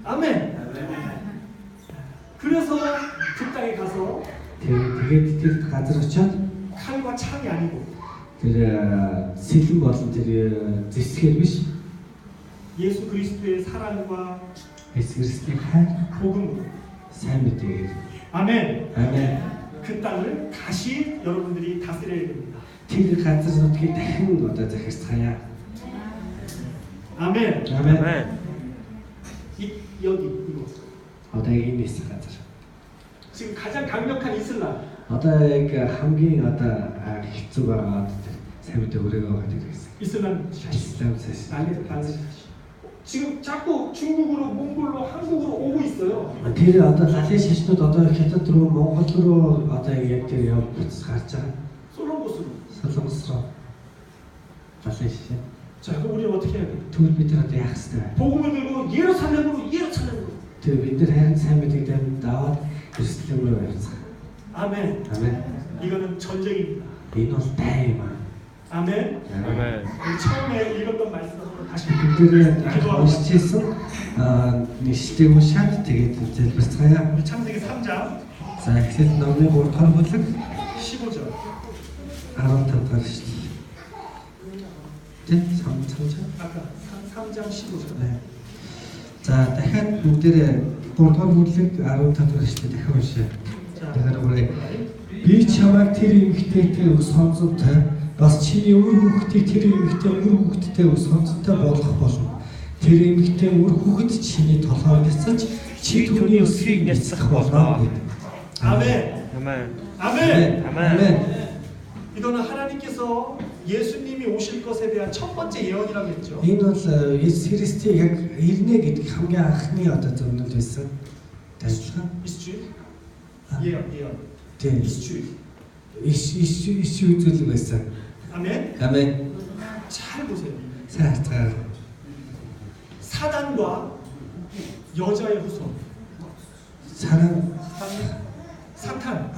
아멘. 그래서 그 땅에 가서 Тэгээд тэр газар очиод 칼과 창이 아니고 тэр сэлэн болон тэр зэсгээр биш. 예수 그리스도의 사랑과 Есүс Христийн хайр, 복음으로. сайн мэдээ. 아멘. 아멘. 그 땅을 다시 여러분들이 다스려야 됩니다. Тэр газар нутгийг дахин одоо захирцгаая. 아멘. 아멘. 여기 이거. Одоо энэ хэсэг газар. 지금 가장 강력한 이슬람. Одоо яг хамгийн одоо хэцүү байгаа сайн мэдээ өрөөгөө гэдэг гэсэн. 이슬람 이슬람 사실. 아니 지금 자꾸 중국으로 몽골로 한국으로 오고 있어요. Тэр одоо галын шашнууд одоо хятад руу Монгол руу одоо яг тэр явж гарч байгаа. 솔로몬으로. Солонгос руу. галын шашин. 자, 그럼 우리는 어떻게 해야 돼? Тэгвэл бид нар одоо яах ёстой вэ? 복음을 들고 예루살렘으로. Тэр бид нар харин сайн мэдээ даваад Иерусалим руу явцгаа. 아멘. 아멘. 이거는 전쟁입니다. Энэ бол дай юм аа. 아멘. 아멘. 우리 처음에 읽었던 말씀 한번 다시 бид нар уншижсэн Нэшлийг уншаад тэгээд залбирцгаая. 우리 창세기 3장 За эхлээд номын 3 дугаар бүлэг 15절. 15 дугаар шүү. Тэ 3 아까 3장 15절. 네. За дахиад бүгдээрээ 3 дугаар бүлэг 15 дугаар шүү дахин уншъя. Тэгэхээр үрээ би чамайг тэр эмэгтэйтэй ус сонцолтой бас чиний өр хүүхдийг тэр эмэгтэй өр хүүхдтэй ус сонцолтой болгох болно. Тэр эмэгтэй өр хүүхэд чиний толгойд няцаж чи түүний өсгийг няцах болно. 아멘. 아멘. 아멘. 아멘. 이거는 하나님께서 예수님이 오실 것에 대한 첫 번째 예언이라고 했죠. Энэ бол Есүс Христийн яг ирнэ гэдэг хамгийн анхны одоо зөвнөл байсан. Тайлбар. 이스주. 예언. Тийм. 이스주. Иш үзүүлэг байсан. 아멘. 아멘. 잘 보세요. 자, 사단과 여자의 후손. 사탄.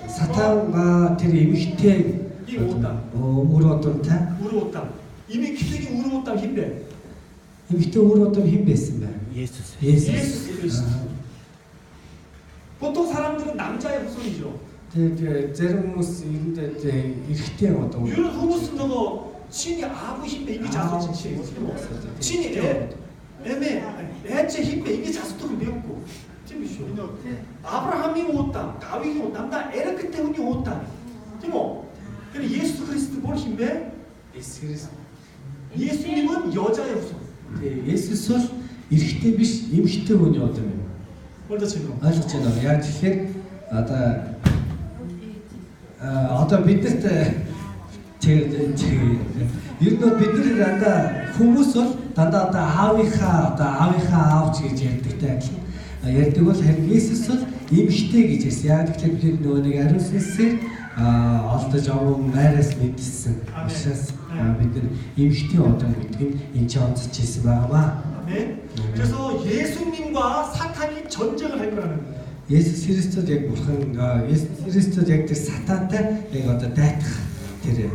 사탄과 тэр эмэгтэй 이 옷담. үр удамтай. 우르 옷담. 이미 기대기 우르 옷담 힘대. эмэгтэй үр удам хэн байсан бэ? 예수스. 예수 그리스도. 보통 사람들은 남자의 후손이죠. Тэгээд зарим хүмүүс энд эрэгтэй одоо 유럽 후무스 너가 신이 아부 힘대 이미 자수 신이 애체 힘대 이미 자수도 배웠고 아브라함이 오었다 다윗이 오었다 나 에르크 때문에 오었다 뭐 그래 예수 그리스도 뭘 힘대 예수님은 여자의 후손 Есүс бол эрэгтэй биш эмэгтэй хүний удам юм. 먼저 지금 ойлгож байна уу? Яг тэгэхээр одоо биднэрт ер нь бид нар дандаа хүмүүс бол дандаа одоо аавынхаа аавч гэж ярьдагтай адилхан. Ярьдаг бол харин Есүс бол эмэгтэй гэж хэлсэн. Яг тэгэхээр бид нөгөө нэг ариун сүнсээр олдож авсан найраас мэдсэн. Учраас бид нар эмэгтэй удам гэдэг нь энэ ч онцож ирсэн байнамаа. 아멘. 그래서 예수님과 사탄이 전쟁을 할 거라는 거예요. Есүс Христос яг бурхан Есүс Христос яг тэр сатантай яг одоо дайтах тэр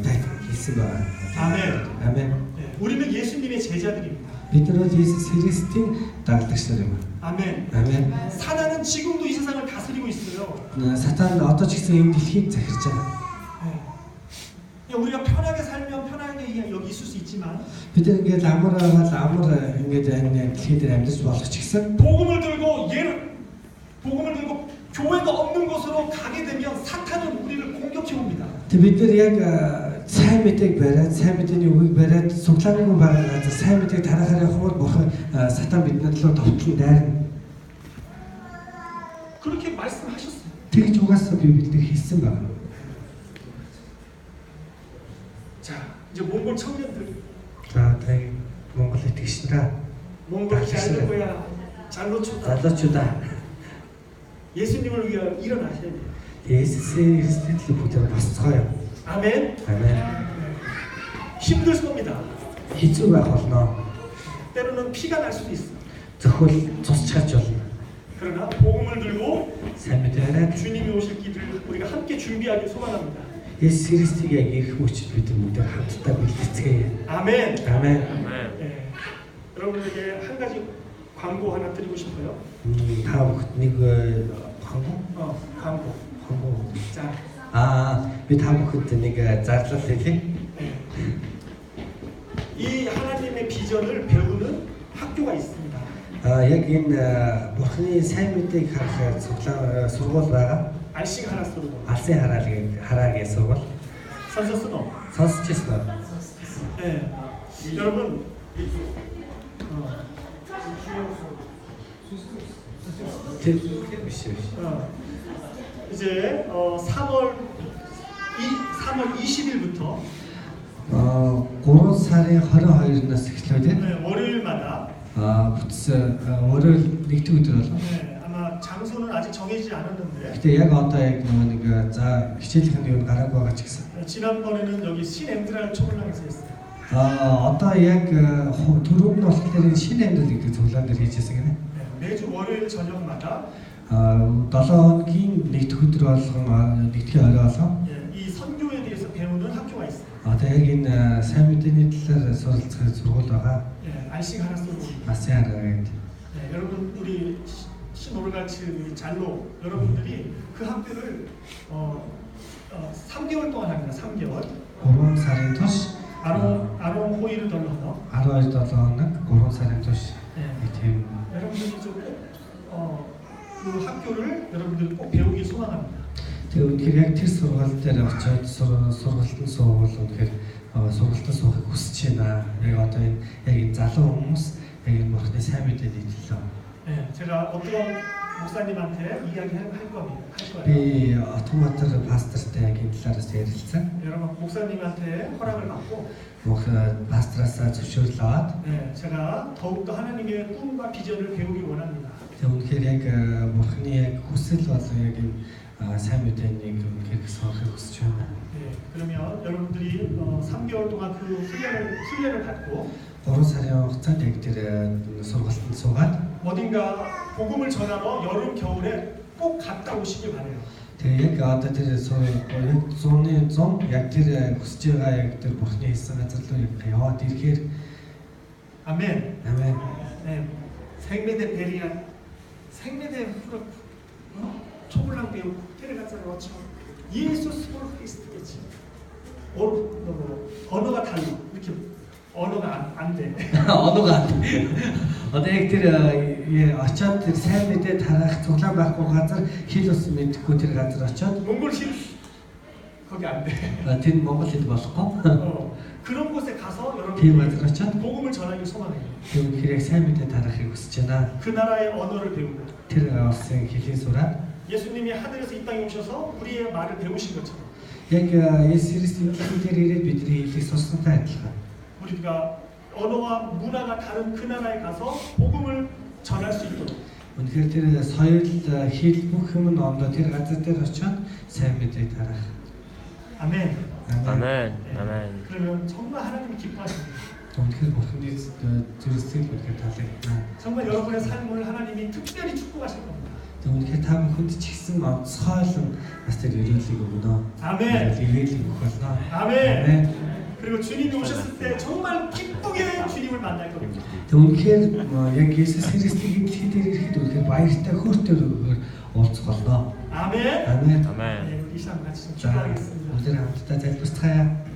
дайтах хийсэн байна. 아멘. Амен. 네, 우리는 예수님의 제자들입니다. Бид нар бол Есүс Христийн дагалдагч нар юм. 아멘. Амен. 사단은 지금도 이 세상을 다스리고 있어요. Сатан одоо ч гэсэн энэ дэлхийг захирж байгаа. 네. 우리가 편하게 살면 편하게 여기 있을 수 있지만 Бид ингээд амар ингээд энэ дэлхий дээр амьдарч болох ч гэсэн 복음을 들고 교회가 없는 곳으로 가게 되면 사탄은 우리를 공격해 옵니다. Тэг бид нар яг сайн мэдээг бариад сайн мэдээний үгийг бариад суглаагүй байгаа газар сайн мэдээг тарахаар явах бол бурхан сатан биднэр рүү товтлон дайрна. 그렇게 말씀하셨어요. Тэгж угаасаа Библиэд хэлсэн байна. 자, 이제 몽골 청년들 За тэг Монгол итгэгчнээ 몽골 잘 거야. 잘 놓쳤다. залуучуудаа 예수님을 위하여 일어나셔야 돼요. Есүс Христосд бүгд босцгоё. 아멘. Амен. 힘들 겁니다. Хэцүү байх болно. 때로는 피가 날 수도 있어. Зөвхөн цусчгаач болно. 그러나 복음을 들고 Сайн мэдээ 주님이 오실 길을 우리가 함께 준비하길 소망합니다. Есүс Христийг яг ирэх мөчид бид бүгд хамтдаа бэлтгэцгээе. 아멘. Амен. 아멘. 예. 여러분에게 한 가지 광고 하나 드리고 싶어요. Та бүхэд нэг 광고. 자, би та бүхэд нэг зарлал хэлье. 이 하나님의 비전을 배우는 학교가 있습니다. Яг энэ Бурхны сайн мэдээг харах сургууль байгаа. 알싱 하나 쓰고. Алсын хараагийн сургууль. 선서스노. Сонсчихсон. 예. 여러분. 이제 3월 20일부터 3 сарын 22-наас эхлээд 월요일마다 월요일 нэгдүгээр өдөр болно. 아마 장소는 아직 정해지지 않았는데. Гэтэ яг одоо яг нэг за хичээлийнх нь юу гараагүй байгаа ч гэсэн. 지난번에는 여기 신엠드라를 초등학교에서 했어요. Одоо яг түрүүн нь болохоор шинэ амьдрал гэдэг зөвлөөн дээр хийжсэн гинэ. 매주 월요일 저녁마다 7 хоногийн нэгдүгээр өдөр болгон нэгдүгээр орой болон 이 선교에 대해서 배우는 학교가 있어요. одоо яг энэ сайн мэдээний талаар суралцах сургууль байгаа. 알씩 하나 쏘고. 마세아라가 네, 여러분 우리 신오르가츠 우리 잘로 여러분들이 그 학교를 3개월 동안 합니다. 3개월. 3 сарын турш 아롱 호이를 덜러서. 12 долооног 3 сарын турш 네. тийм 여러분들이 그 학교를 여러분들이 꼭 배우기 소망합니다. тэгээ үнэхээр яг тэр сургууль дээр очиод сургалтын суувал үнэхээр сургалтын суухыг хүсэж байна. Яг одоо энэ яг энэ залуу хүмүүс яг энэ бурхны сайн мэдээ нийтлээ. 네, 제가 어떤 목사님한테 이야기할 겁니다. 할 거예요. Би Отоматер пастортай яг энэ талаараас ярилцсан. 여러분 목사님한테 허락을 받고 пастроосаа зөвшөөрөл аваад 네, 제가 더욱더 하나님의 꿈과 비전을 배우기 원합니다. тэгээ үнэхээр яг бурхны яг хүсэл болон яг энэ сайн мэдээнийг үнэхээр сонгохыг хүсэж байна. 네, 그러면 여러분들이 3개월 동안 그 훈련을 받고 3 сарын хугацаанд яг тэр сургалтанд суугаад 어딘가 복음을 전하러 여름 겨울에 꼭 갔다 오시길 바래요. тэгээ яг одоо тэр яг 100 яг тэр хүсэж байгаа яг тэр бурхны хийсэн газар руу яг яваад ирэхээр 아멘. 아멘. 네, 생매대 베리안, 생매대 프로, 초블랑 배우 테레가자를 어쳐 예수스 크리스트겠지. 언어가 달라. 이렇게 언어가 안 돼. 언어가 안 돼. Одоо яг тэр очоод тэр сайн мэдээ тараах цуглаан байхгүй газар хэл ус мэдхгүй тэр газар очоод 몽골실 거기 안 돼. тэр монгол хэл болохгүй. 그런 곳에 가서 тийм 여러분들이 газар очоод 복음을 전하기 소망해요. тэр үнэхээр яг сайн мэдээ тараахыг хүсэж байна. 그 나라의 언어를 배우고 Тэр улсын хэлийг сураад 예수님이 하늘에서 이 땅에 오셔서 우리의 말을 배우신 것처럼 яг Есүс Христосийн хэлээр ирээд бидний хэлийг сурсантай адилхан. 우리가 언어와 문화가 다른 그 나라에 가서 복음을 전할 수 있도록 Үнэхээр тэр соёл хэл бүх юм ондоо тэр газар дээр очоод сайн мэдээ тараах. 아멘. 아멘. 네. 아멘. 그러면 정말 하나님이 기뻐하십니다. Үнэхээр бурхны зүйлсийг үнэхээр таалагдана. 정말 여러분의 삶을 하나님이 특별히 축복하실 겁니다. Үнэхээр та бүхэнд ч ихсэн онцгойлон бас тэр өрөөлийг өгнө. 아멘. Ирээлийг өгөх болно. 아멘. 그리고 주님이 오셨을 때 정말 기쁘게 주님을 만날 겁니다. Тэг үнэхээр яг Есүс Христосийн хэлээр ирэхэд үнэхээр баяртай хөөртэй уулзах болно. 아멘. 아멘. 아멘. 네, 이 시간 같이 좀 자, 기도하겠습니다. 오늘 함께 다 잘 부탁해요.